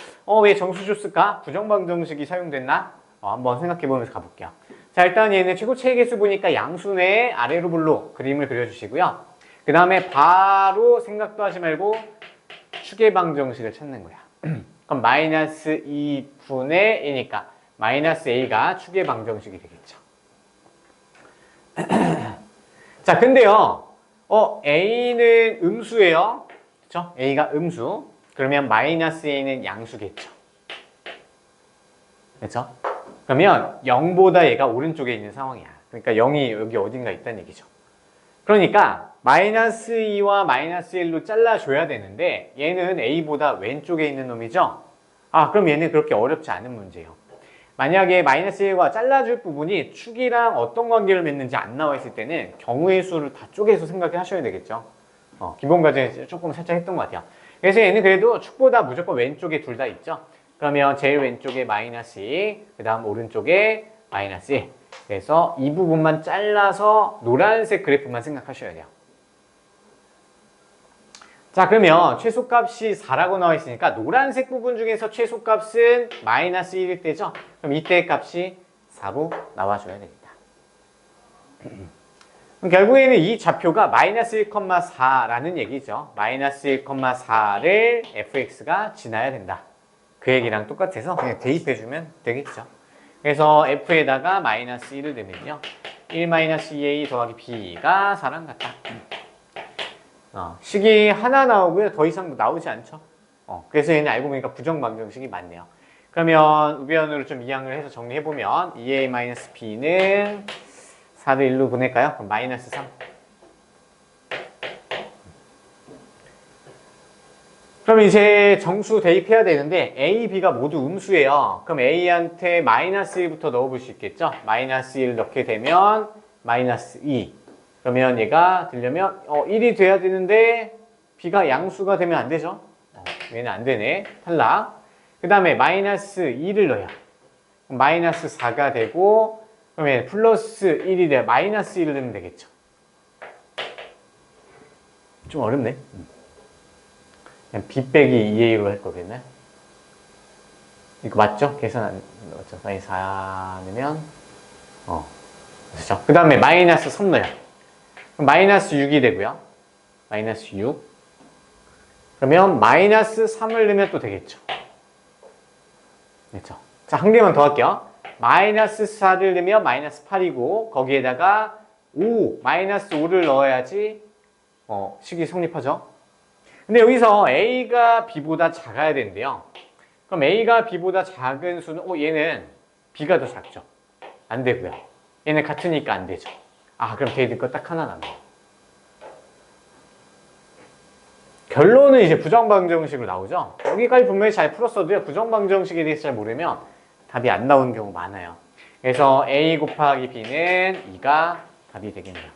왜 정수 줬을까? 부정방정식이 사용됐나? 한번 생각해 보면서 가볼게요. 자, 일단 얘는 최고 체계수 보니까 양수네 아래로 볼로 그림을 그려주시고요. 그 다음에 바로 생각도 하지 말고 추계방정식을 찾는 거야. 그럼 마이너스 2분의 1이니까 마이너스 A가 추계방정식이 되겠죠. 자, 근데요. A는 음수예요. 그렇죠? A가 음수. 그러면 마이너스 A는 양수겠죠. 그렇죠? 그러면 0보다 얘가 오른쪽에 있는 상황이야. 그러니까 0이 여기 어딘가 있다는 얘기죠. 그러니까 마이너스 2와 마이너스 1로 잘라줘야 되는데 얘는 A보다 왼쪽에 있는 놈이죠. 그럼 얘는 그렇게 어렵지 않은 문제예요. 만약에 마이너스 1과 잘라줄 부분이 축이랑 어떤 관계를 맺는지 안 나와 있을 때는 경우의 수를 다 쪼개서 생각해 하셔야 되겠죠. 기본 과정에서 조금 살짝 했던 것 같아요. 그래서 얘는 그래도 축보다 무조건 왼쪽에 둘 다 있죠. 그러면 제일 왼쪽에 마이너스 2, 그 다음 오른쪽에 마이너스 1. 그래서 이 부분만 잘라서 노란색 그래프만 생각하셔야 돼요. 자, 그러면 최소값이 4라고 나와 있으니까 노란색 부분 중에서 최소값은 마이너스 1일 때죠. 그럼 이때 값이 4로 나와줘야 됩니다. 그럼 결국에는 이 좌표가 마이너스 1,4라는 얘기죠. 마이너스 1,4를 fx가 지나야 된다. 그 얘기랑 똑같아서 그냥 대입해주면 되겠죠. 그래서 f에다가 마이너스 1을 넣으면요. 1 마이너스 2a 더하기 b가 4랑 같다. 식이 하나 나오고요. 더 이상 나오지 않죠. 그래서 얘는 알고 보니까 부정방정식이 맞네요. 그러면 우변으로 좀 이항을 해서 정리해보면 2a-b는 4를 1로 보낼까요? 그럼 마이너스 3. 그럼 이제 정수 대입해야 되는데 a, b가 모두 음수예요. 그럼 a한테 마이너스 1부터 넣어볼 수 있겠죠? 마이너스 1 넣게 되면 마이너스 2. 그러면 얘가 되려면 1이 돼야 되는데 b가 양수가 되면 안 되죠? 얘는 안 되네. 탈락. 그 다음에 마이너스 2를 넣어요. 그럼 마이너스 4가 되고 그러면 플러스 1이 돼야 마이너스 1을 넣으면 되겠죠. 좀 어렵네. 그냥 b 빼기 2a로 할 거겠네. 이거 맞죠? 계산 안 맞죠? 마이너스 4 넣으면 그렇죠. 그 다음에 마이너스 3 넣어요. 그럼 마이너스 6이 되고요. 마이너스 6. 그러면 마이너스 3을 넣으면 또 되겠죠. 그렇죠. 자, 한 개만 더 할게요. 마이너스 4를 넣으면 마이너스 8이고 거기에다가 5, 마이너스 5를 넣어야지 식이 성립하죠. 근데 여기서 A가 B보다 작아야 되는데요. 그럼 A가 B보다 작은 수는 얘는 B가 더 작죠. 안 되고요. 얘는 같으니까 안 되죠. 그럼 걔들 거 딱 하나 남아요. 결론은 이제 부정방정식으로 나오죠. 여기까지 분명히 잘 풀었어도요. 부정방정식에 대해서 잘 모르면 답이 안 나오는 경우 많아요. 그래서 A 곱하기 B는 2가 답이 되겠네요.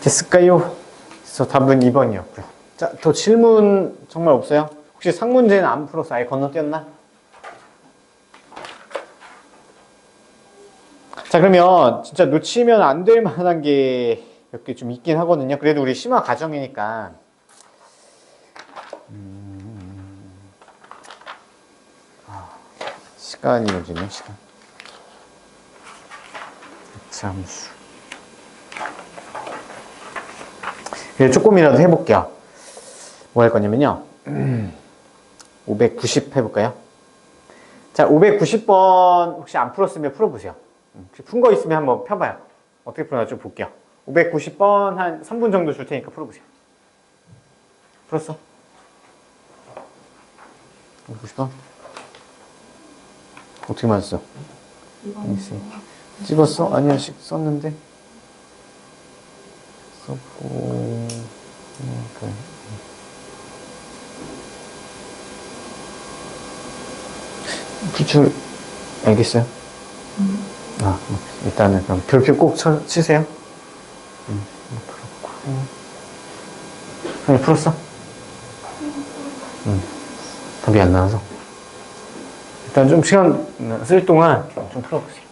됐을까요? 그래서 답은 2번이었고요. 자, 더 질문 정말 없어요? 혹시 상문제는 안 풀어서 아예 건너뛰었나? 자, 그러면 진짜 놓치면 안 될 만한 게 몇 개 좀 있긴 하거든요. 그래도 우리 심화 과정이니까. 시간이 요즘에 시간. 잠수. 그래, 조금이라도 해볼게요. 뭐 할 거냐면요. 590 해볼까요? 자, 590번 혹시 안 풀었으면 풀어보세요. 혹시 푼 거 있으면 한번 펴봐요. 어떻게 풀어나 좀 볼게요. 590번 한 3분 정도 줄 테니까 풀어보세요. 풀었어? 590번? 어떻게 맞았어? 찍었어? 아니야, 썼는데. 썼고, 그래. 부출 알겠어요? 아, 일단은 그럼 별표 꼭 치세요. 그렇고. 풀었어? 답이 안 나와서. 일단 좀 시간 쓸 동안 좀 풀어보세요.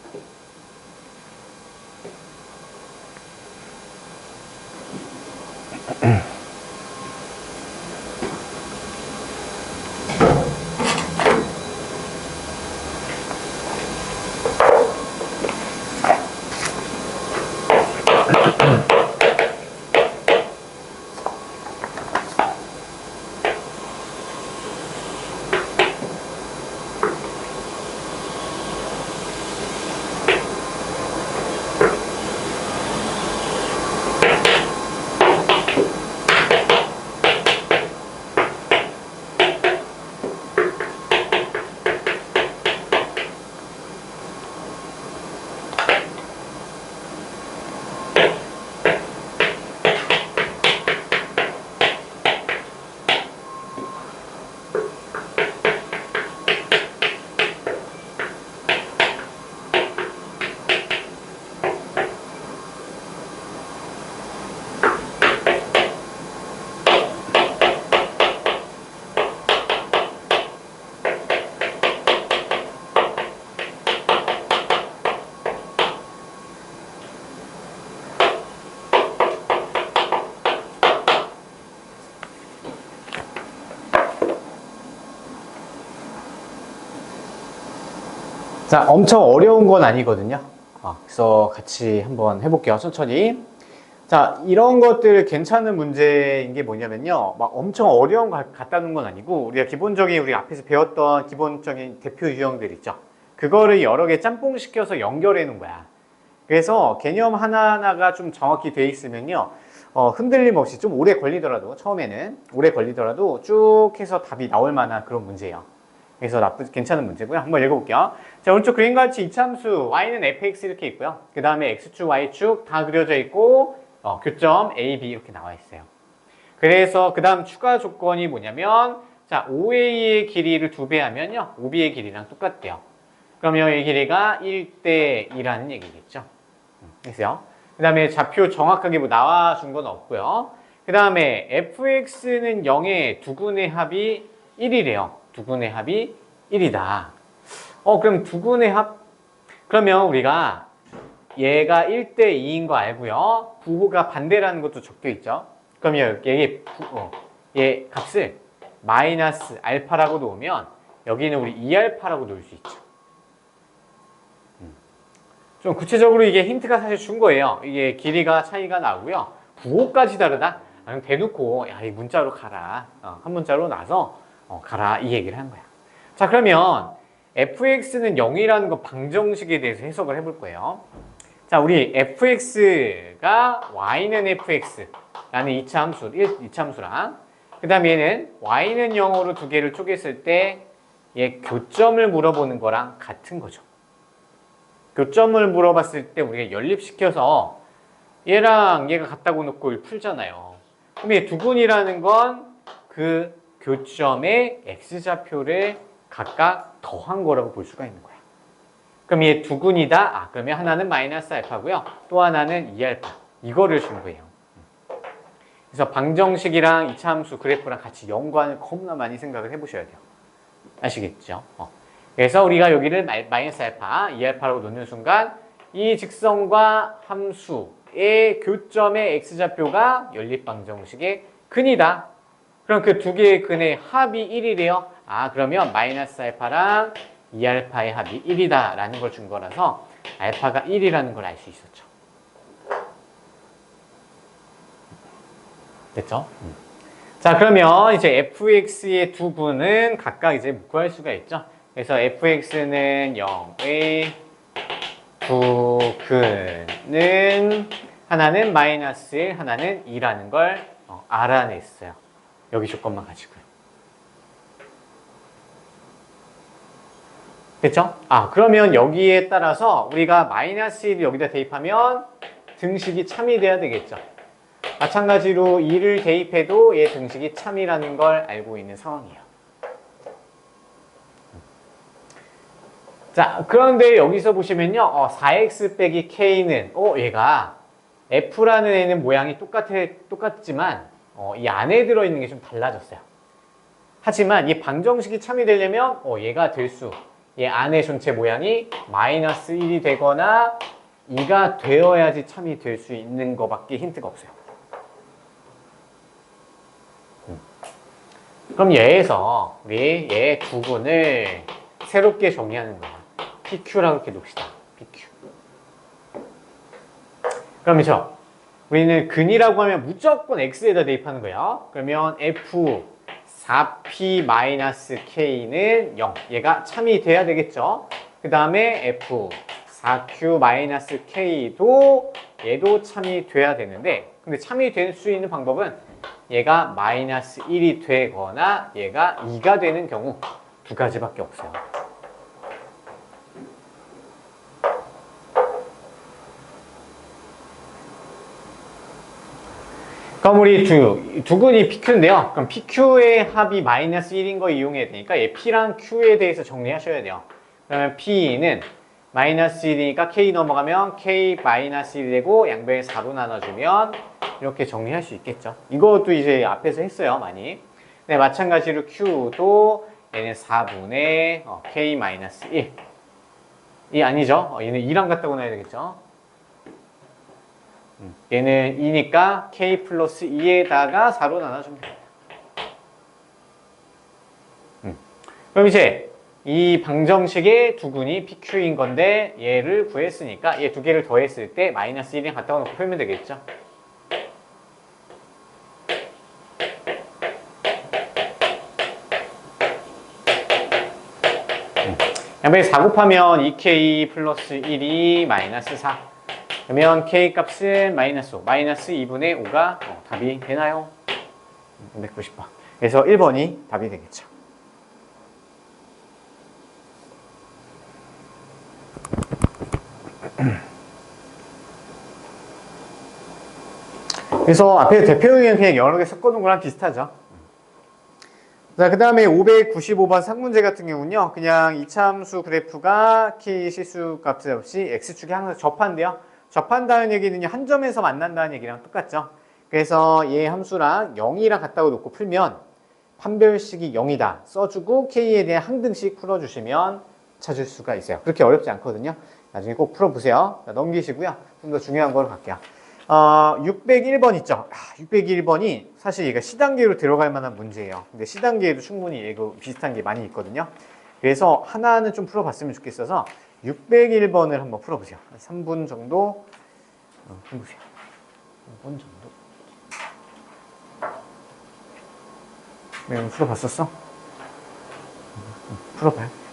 자, 엄청 어려운 건 아니거든요. 그래서 같이 한번 해볼게요. 천천히. 자, 이런 것들 괜찮은 문제인 게 뭐냐면요. 막 엄청 어려운 거 갖다 놓은 건 아니고, 우리가 기본적인, 우리 앞에서 배웠던 기본적인 대표 유형들 있죠. 그거를 여러 개 짬뽕시켜서 연결해 놓은 거야. 그래서 개념 하나하나가 좀 정확히 돼 있으면요. 흔들림 없이 좀 오래 걸리더라도, 처음에는 오래 걸리더라도 쭉 해서 답이 나올 만한 그런 문제예요. 그래서 괜찮은 문제고요. 한번 읽어볼게요. 자, 오른쪽 그림과 같이 이차함수 y는 fx 이렇게 있고요. 그 다음에 x축, y축 다 그려져 있고 교점 a, b 이렇게 나와 있어요. 그래서 그 다음 추가 조건이 뭐냐면 자, OA의 길이를 2배 하면요. OB의 길이랑 똑같대요. 그러면 이 길이가 1대 2라는 얘기겠죠. 됐어요. 그 다음에 좌표 정확하게 뭐 나와준 건 없고요. 그 다음에 fx는 0의 두근의 합이 1이래요. 두근의 합이 1이다. 그럼 두근의 합? 그러면 우리가 얘가 1대 2인 거 알고요. 부호가 반대라는 것도 적혀 있죠. 그러면 얘 값을 마이너스 알파라고 놓으면 여기는 우리 2알파라고 놓을 수 있죠. 좀 구체적으로 이게 힌트가 사실 준 거예요. 이게 길이가 차이가 나고요. 부호까지 다르다? 그냥 대놓고 야, 이 문자로 가라. 한 문자로 나서 가라 이 얘기를 한 거야. 자, 그러면 fx는 0이라는 거 방정식에 대해서 해석을 해볼 거예요. 자, 우리 fx가 y는 fx라는 이차함수, 2차함수랑 그 다음에 얘는 y는 0으로 두 개를 쪼갰을 때 얘 교점을 물어보는 거랑 같은 거죠. 교점을 물어봤을 때 우리가 연립시켜서 얘랑 얘가 같다고 놓고 풀잖아요. 그럼 얘 두근이라는 건 그 교점의 x좌표를 각각 더한 거라고 볼 수가 있는 거야. 그럼 얘 두근이다. 그러면 하나는 마이너스 알파고요. 또 하나는 2알파. 이거를 준 거예요. 그래서 방정식이랑 이차함수 그래프랑 같이 연관을 겁나 많이 생각을 해보셔야 돼요. 아시겠죠? 그래서 우리가 여기를 마이너스 알파, 2알파라고 놓는 순간 이 직선과 함수의 교점의 x좌표가 연립방정식의 근이다. 그럼 그 두 개의 근의 합이 1이래요. 그러면 마이너스 알파랑 2알파의 합이 1이다 라는 걸 준 거라서 알파가 1이라는 걸 알 수 있었죠. 됐죠? 자, 그러면 이제 fx의 두 근은 각각 이제 구할 수가 있죠. 그래서 fx는 0의 두 근은 하나는 마이너스 1, 하나는 2라는 걸 알아냈어요. 여기 조건만 가지고요. 됐죠? 그러면 여기에 따라서 우리가 마이너스 1을 여기다 대입하면 등식이 참이 돼야 되겠죠. 마찬가지로 2를 대입해도 얘 등식이 참이라는 걸 알고 있는 상황이에요. 자, 그런데 여기서 보시면요. 4x 빼기 k는, 얘가 f라는 애는 모양이 똑같지만, 이 안에 들어있는 게 좀 달라졌어요. 하지만 이 방정식이 참이 되려면, 얘가 될 수, 얘 안에 전체 모양이 마이너스 1이 되거나 2가 되어야지 참이 될 수 있는 것밖에 힌트가 없어요. 그럼 얘에서 우리 얘 두근을 새롭게 정의하는 거야. PQ라고 이렇게 놓읍시다. PQ. 그러면서 우리는 근이라고 하면 무조건 X에다 대입하는 거야. 그러면 F 4P-K는 0. 얘가 참이 돼야 되겠죠. 그 다음에 F 4Q-K도 얘도 참이 돼야 되는데, 근데 참이 될 수 있는 방법은 얘가 마이너스 1이 되거나 얘가 2가 되는 경우 두 가지밖에 없어요. 그럼 우리 두근이 PQ인데요. 그럼 PQ의 합이 마이너스 1인 거 이용해야 되니까 얘 P랑 Q에 대해서 정리하셔야 돼요. 그러면 P는 마이너스 1이니까 K 넘어가면 K 마이너스 1이 되고 양변에 4로 나눠주면 이렇게 정리할 수 있겠죠. 이것도 이제 앞에서 했어요, 많이. 네, 마찬가지로 Q도 얘는 4분의 K 마이너스 1. 이 아니죠? 얘는 2랑 같다고 나야 되겠죠? 얘는 2니까 K 플러스 2에다가 4로 나눠주면 됩니다. 그럼 이제 이 방정식의 두근이 PQ인 건데 얘를 구했으니까 얘 두 개를 더했을 때 마이너스 1이 갖다가 놓고 풀면 되겠죠. 양변에 4 곱하면 2K 플러스 1이 마이너스 4. 그러면 K 값은 마이너스 5. 마이너스 2분의 5가 답이 되나요? 290번. 그래서 1번이 답이 되겠죠. 그래서 앞에 대표형은 그냥 여러 개 섞어놓은 거랑 비슷하죠. 자, 그 다음에 595번 상문제 같은 경우는요, 그냥 이차함수 그래프가 K 실수 값 없이 X축이 항상 접한대요. 접한다는 얘기는 한 점에서 만난다는 얘기랑 똑같죠. 그래서 얘 함수랑 0이랑 같다고 놓고 풀면 판별식이 0이다 써주고 K에 대한 항등식 풀어주시면 찾을 수가 있어요. 그렇게 어렵지 않거든요. 나중에 꼭 풀어보세요. 자, 넘기시고요. 좀 더 중요한 거로 갈게요. 601번 있죠. 601번이 사실 얘가 C단계로 들어갈 만한 문제예요. 근데 C단계에도 충분히 이거 비슷한 게 많이 있거든요. 그래서 하나는 좀 풀어봤으면 좋겠어서 601번을 한번 풀어보세요. 한 3분 정도 해보세요. 3분 정도. 네, 풀어봤었어? 풀어봐요.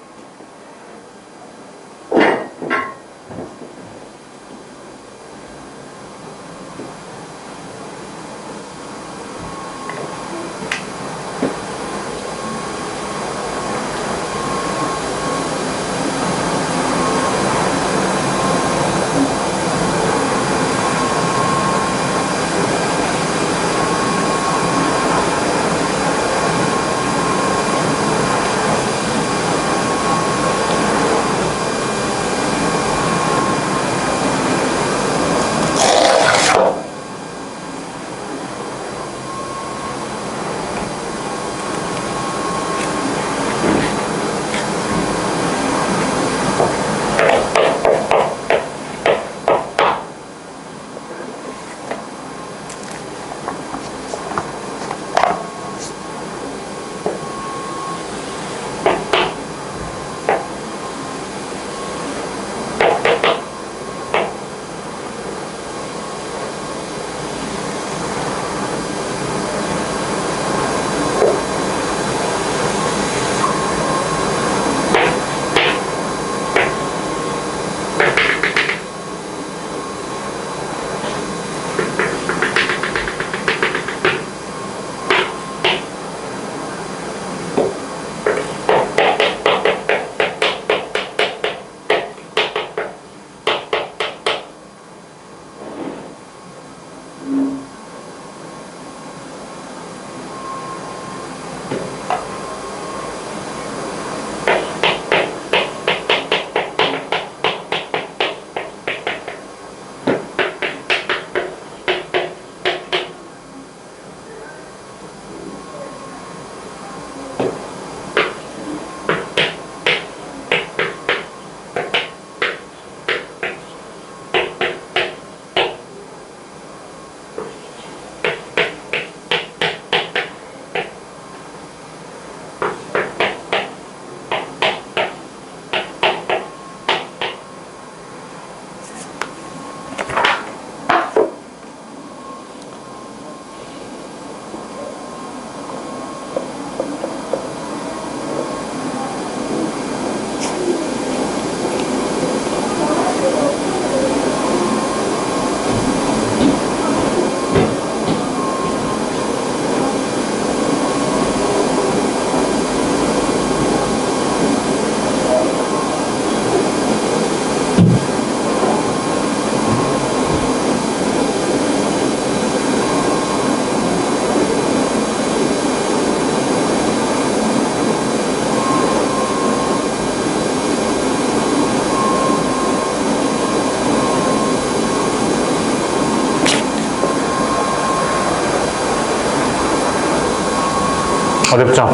어렵죠?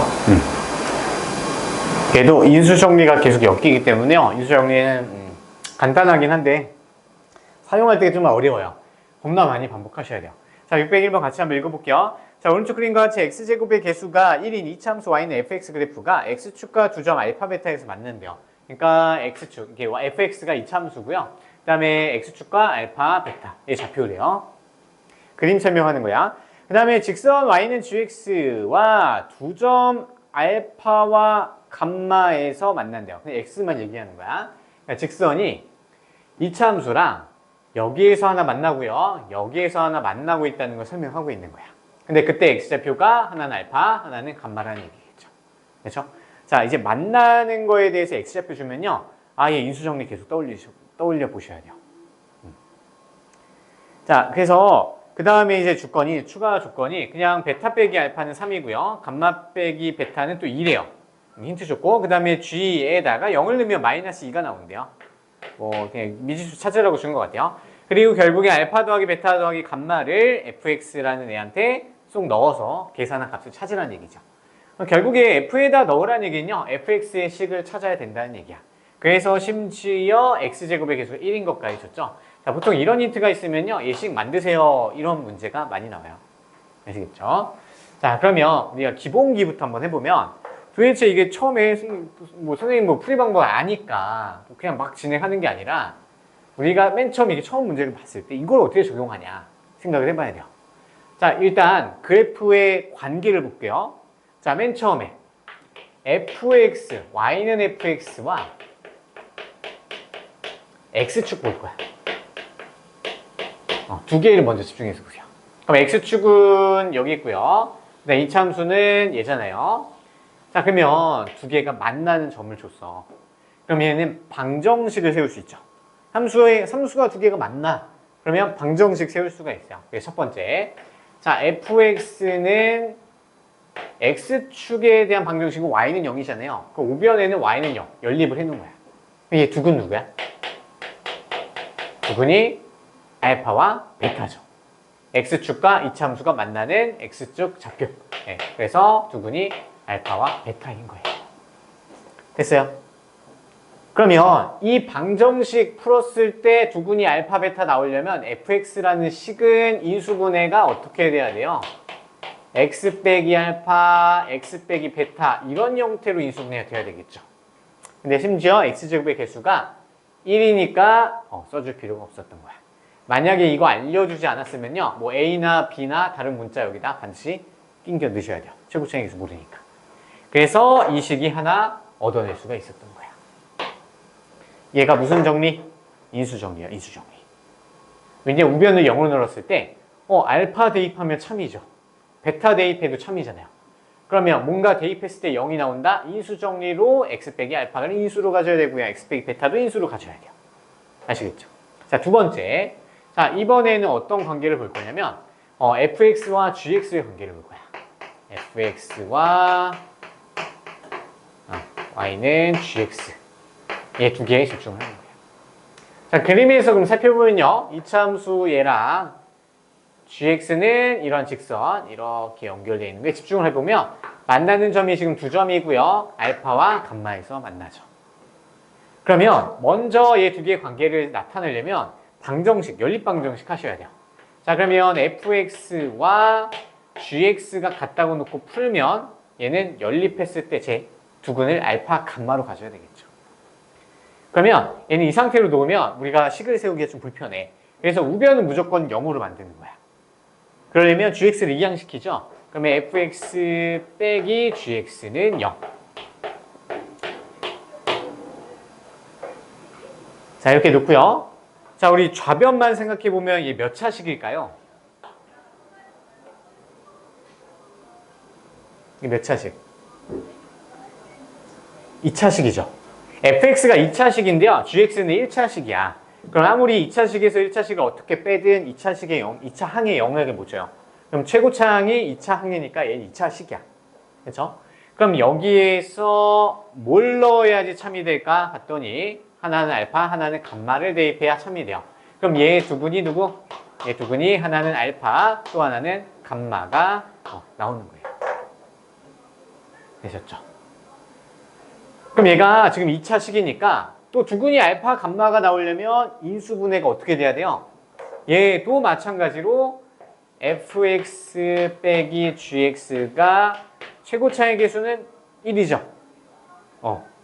그래도 인수정리가 계속 엮이기 때문에요. 인수정리는 간단하긴 한데 사용할 때 좀 어려워요. 겁나 많이 반복하셔야 돼요. 자, 601번 같이 한번 읽어볼게요. 자, 오른쪽 그림과 같이 x제곱의 개수가 1인 이차함수 y는 fx 그래프가 x축과 두 점 알파 베타에서 맞는데요. 그러니까 x축, 이게 fx가 이차함수고요. 그 다음에 x축과 알파 베타의 좌표래요. 그림 설명하는 거야. 그 다음에 직선 y는 gx와 두 점 알파와 감마에서 만난대요. 그냥 x만 얘기하는 거야. 그러니까 직선이 이차함수랑 여기에서 하나 만나고요. 여기에서 하나 만나고 있다는 걸 설명하고 있는 거야. 근데 그때 x좌표가 하나는 알파, 하나는 감마라는 얘기겠죠. 그렇죠? 자, 이제 만나는 거에 대해서 x좌표 주면요. 아예 인수정리 계속 떠올려 보셔야 돼요. 자, 그래서 그 다음에 이제 조건이, 추가 조건이 그냥 베타 빼기 알파는 3이고요. 감마 빼기 베타는 또 2래요. 힌트 줬고, 그 다음에 g에다가 0을 넣으면 마이너스 2가 나온대요. 뭐 그냥 미지수 찾으라고 준 것 같아요. 그리고 결국에 알파 더하기 베타 더하기 감마를 fx라는 애한테 쏙 넣어서 계산한 값을 찾으라는 얘기죠. 결국에 f에다 넣으라는 얘기는요, fx의 식을 찾아야 된다는 얘기야. 그래서 심지어 x제곱의 개수가 1인 것까지 줬죠. 자, 보통 이런 힌트가 있으면요, 예식 만드세요, 이런 문제가 많이 나와요. 아시겠죠? 자, 그러면 우리가 기본기부터 한번 해보면, 도대체 이게 처음에 뭐 선생님 뭐 풀이 방법 아니까 그냥 막 진행하는 게 아니라, 우리가 맨 처음 이게 처음 문제를 봤을 때 이걸 어떻게 적용하냐 생각을 해봐야 돼요. 자, 일단 그래프의 관계를 볼게요. 자, 맨 처음에 fx, y는 fx와 x축 볼 거야. 두 개를 먼저 집중해서 보세요. 그럼 x축은 여기 있고요. 네, 이 참수는 얘잖아요. 자, 그러면 두 개가 만나는 점을 줬어. 그럼 얘는 방정식을 세울 수 있죠. 함수가 두 개가 만나. 그러면 방정식 세울 수가 있어요. 그게 첫 번째. 자, fx는 x축에 대한 방정식은 y는 0이잖아요. 그 우변에는 y는 0. 연립을 해놓은 거야. 얘 두근 누구야? 두근이 알파와 베타죠. x축과 이차함수가 만나는 x축 좌표. 네, 그래서 두근이 알파와 베타인 거예요. 됐어요? 그러면 이 방정식 풀었을 때 두근이 알파 베타 나오려면 fx라는 식은 인수분해가 어떻게 돼야 돼요? x 빼기 알파, x 빼기 베타 이런 형태로 인수분해가 돼야 되겠죠. 근데 심지어 x제곱의 개수가 1이니까 써줄 필요가 없었던 거야. 만약에 이거 알려주지 않았으면요, 뭐 a나 b나 다른 문자 여기다 반드시 끼겨 넣으셔야 돼요. 최고차항에서 모르니까. 그래서 이 식이 하나 얻어낼 수가 있었던 거야. 얘가 무슨 정리? 인수정리야, 인수정리. 왜냐면 우변을 0으로 넣었을 때 알파 대입하면 참이죠. 베타 대입해도 참이잖아요. 그러면 뭔가 대입했을 때 0이 나온다? 인수정리로 x 빼기 알파를 인수로 가져야 되고요. x 빼기 베타도 인수로 가져야 돼요. 아시겠죠? 자, 두 번째. 자, 이번에는 어떤 관계를 볼 거냐면 fx와 gx의 관계를 볼 거야. fx와 y는 gx. 얘 두 개에 집중을 하는 거예요. 자, 그림에서 그럼 살펴보면요. 이차함수 얘랑 gx는 이런 직선 이렇게 연결되어 있는 거에 집중을 해보면 만나는 점이 지금 두 점이고요. 알파와 감마에서 만나죠. 그러면 먼저 얘 두 개의 관계를 나타내려면 방정식, 연립방정식 하셔야 돼요. 자, 그러면 fx와 gx가 같다고 놓고 풀면 얘는 연립했을 때 제 두근을 알파 감마로 가져야 되겠죠. 그러면 얘는 이 상태로 놓으면 우리가 식을 세우기가 좀 불편해. 그래서 우변은 무조건 0으로 만드는 거야. 그러려면 gx를 이항시키죠. 그러면 fx 빼기 gx는 0. 자, 이렇게 놓고요. 자, 우리 좌변만 생각해보면 이게 몇 차식일까요? 이게 몇 차식? 2차식이죠. fx가 2차식인데요. gx는 1차식이야. 그럼 아무리 2차식에서 1차식을 어떻게 빼든 2차식의 0, 2차 항의 0을 못 줘요. 그럼 최고차항이 2차 항이니까 얘는 2차식이야. 그렇죠? 그럼 여기에서 뭘 넣어야지 참이 될까? 봤더니 하나는 알파, 하나는 감마를 대입해야 참이 돼요. 그럼 얘 두근이 누구? 얘 두근이 하나는 알파, 또 하나는 감마가 나오는 거예요. 되셨죠? 그럼 얘가 지금 2차 식이니까 또 두근이 알파 감마가 나오려면 인수분해가 어떻게 돼야 돼요? 얘도 마찬가지로 fx 빼기 gx가 최고차의 개수는 1이죠.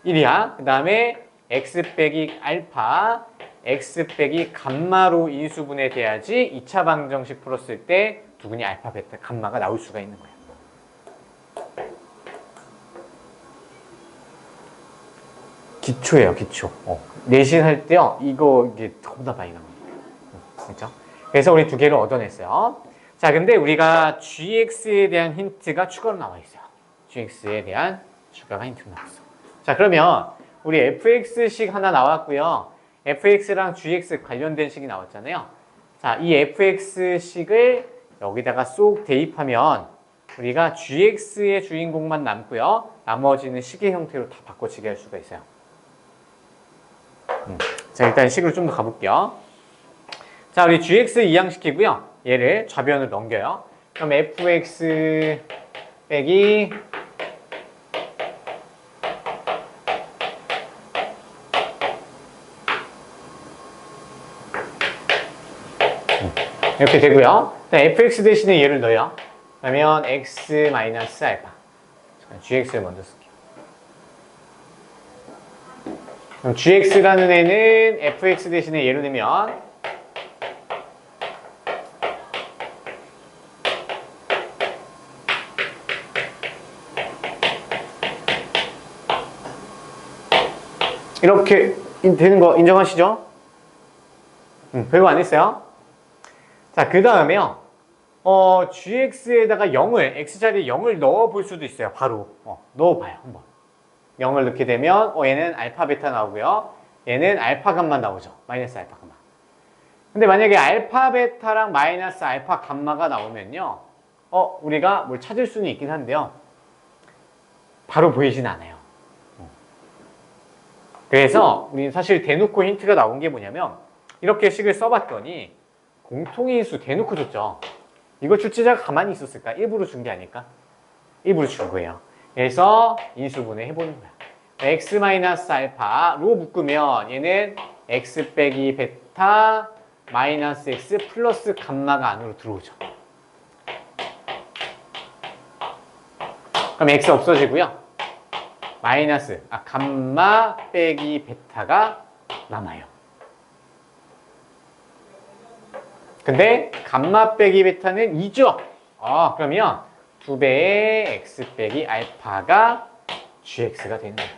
1이야. 그 다음에 x 빼기 알파, x 빼기 감마로 인수분해 돼야지 2차 방정식 풀었을 때 두근이 알파, 베타, 감마가 나올 수가 있는 거예요. 기초예요, 기초. 내신 할 때요, 이게 겁나 많이 나와요. 그렇죠? 그래서 우리 두 개를 얻어냈어요. 자, 근데 우리가 gx에 대한 힌트가 추가로 나와 있어요. gx에 대한 추가가 힌트가 나왔어. 자, 그러면 우리 fx식 하나 나왔고요. fx랑 gx 관련된 식이 나왔잖아요. 자, 이 fx식을 여기다가 쏙 대입하면 우리가 gx의 주인공만 남고요. 나머지는 식의 형태로 다 바꿔치기 할 수가 있어요. 자, 일단 식으로 좀 더 가볼게요. 자, 우리 gx 이항시키고요. 얘를 좌변으로 넘겨요. 그럼 fx 빼기 이렇게 되고요. fx 대신에 얘를 넣어요. 그러면 x 마이너스 알파. gx를 먼저 쓸게요. 그럼 gx라는 애는 fx 대신에 얘를 넣으면 이렇게 되는 거 인정하시죠? 별거 안 했어요. 자, 그 다음에요. gx에다가 0을, x자리에 0을 넣어볼 수도 있어요. 바로. 넣어봐요. 한번. 0을 넣게 되면, 얘는 알파, 베타 나오고요. 얘는 알파 감마 나오죠. 마이너스 알파 감마. 근데 만약에 알파, 베타랑 마이너스 알파 감마가 나오면요. 우리가 뭘 찾을 수는 있긴 한데요. 바로 보이진 않아요. 그래서 우리는 사실 대놓고 힌트가 나온 게 뭐냐면, 이렇게 식을 써봤더니, 공통인수 대놓고 줬죠. 이거 출제자가 가만히 있었을까? 일부러 준 게 아닐까? 일부러 준 거예요. 그래서 인수분해 해보는 거야. x-알파로 묶으면 얘는 x 빼기 베타 마이너스 x 플러스 감마가 안으로 들어오죠. 그럼 x 없어지고요. 마이너스 감마 빼기 베타가 남아요. 근데 감마 빼기 베타는 2죠. 그러면 2배의 x 빼기 알파가 gx가 되는 거예요.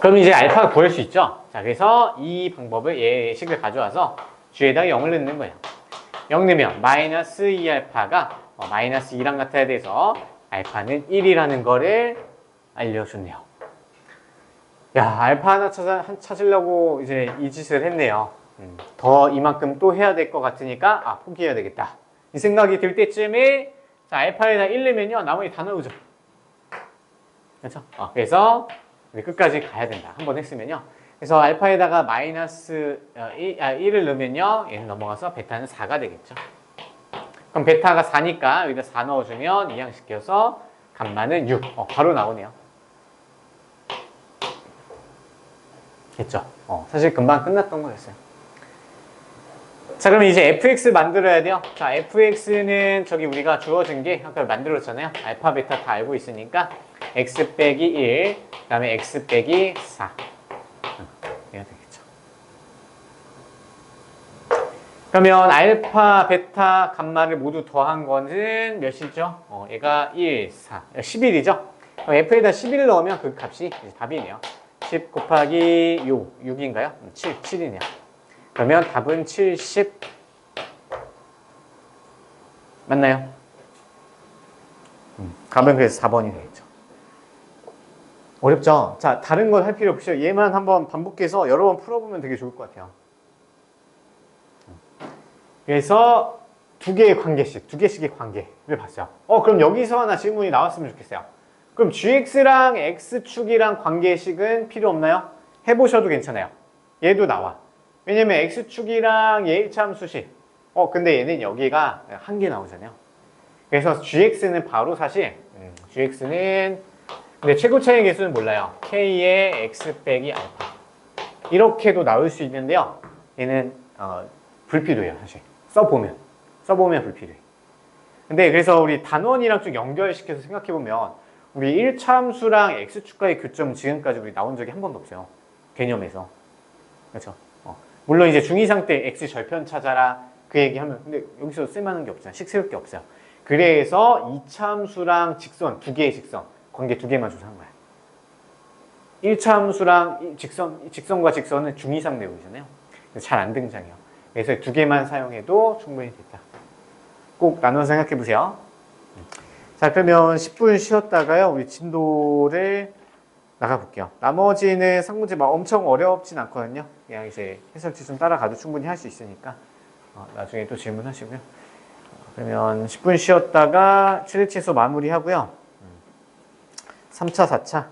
그럼 이제 알파가 구할 수 있죠. 자, 그래서 이 방법을 예식을 가져와서 g에다가 0을 넣는 거예요. 0 넣으면 마이너스 2알파가 마이너스 2랑 같아야 돼서 알파는 1이라는 거를 알려줬네요. 야, 알파 하나 찾으려고 이제 이 짓을 했네요. 더 이만큼 또 해야 될 것 같으니까 포기해야 되겠다. 이 생각이 들 때쯤에 자, 알파에다 1 넣으면요 나머지 다 나오죠. 그렇죠? 그래서 우리 끝까지 가야 된다. 한 번 했으면요. 그래서 알파에다가 마이너스 1을 넣으면요 얘는 넘어가서 베타는 4가 되겠죠. 그럼 베타가 4니까 여기다 4 넣어주면 이항시켜서 감마는 6. 바로 나오네요. 됐죠? 사실 금방 끝났던 거였어요. 자, 그럼 이제 fx 만들어야 돼요. 자, fx는 저기 우리가 주어진 게 아까 만들었잖아요. 알파, 베타 다 알고 있으니까 x 빼기 1, 그 다음에 x 빼기 4. 이래야 되겠죠. 그러면 알파, 베타, 감마를 모두 더한 거는 몇이죠? 얘가 1, 4, 11이죠? f에다 11을 넣으면 그 값이 이제 답이네요. 10 곱하기 6인가요? 7이네요. 그러면 답은 70 맞나요? 답은 그래서 4번이 되겠죠. 어렵죠? 자, 다른 건 할 필요 없이 얘만 한번 반복해서 여러 번 풀어보면 되게 좋을 것 같아요. 그래서 두 개씩의 관계를 봤어요. 그럼 여기서 하나 질문이 나왔으면 좋겠어요. 그럼 gx랑 x축이랑 관계식은 필요 없나요? 해보셔도 괜찮아요. 얘도 나와. 왜냐면 x축이랑 얘 1차 함수식 근데 얘는 여기가 한 개 나오잖아요. 그래서 gx는 바로 사실 gx는 근데 최고 차이 계수는 몰라요. k의 x 빼기 알파 이렇게도 나올 수 있는데요. 얘는 불필요해요. 사실 써보면 불필요해. 근데 그래서 우리 단원이랑 좀 연결시켜서 생각해보면 우리 1차 함수랑 x축과의 교점 지금까지 우리 나온 적이 한 번도 없어요. 개념에서. 그렇죠? 물론 이제 중2상 때 x 절편 찾아라 그 얘기하면 근데 여기서 쓸만한 게 없잖아요. 식세울 게 없어요. 그래서 2차 함수랑 직선 두 개의 직선 관계 두 개만 조사한 거야. 1차 함수랑 직선과 직선은 중2상 내용이잖아요. 잘 안 등장해요. 그래서 두 개만 사용해도 충분히 됐다. 꼭 나눠서 생각해 보세요. 자, 그러면 10분 쉬었다가요. 우리 진도를 나가볼게요. 나머지는 상문제 막 엄청 어렵진 않거든요. 그냥 이제 해설지 좀 따라가도 충분히 할 수 있으니까 나중에 또 질문하시고요. 그러면 10분 쉬었다가 최대치수 마무리하고요. 3차, 4차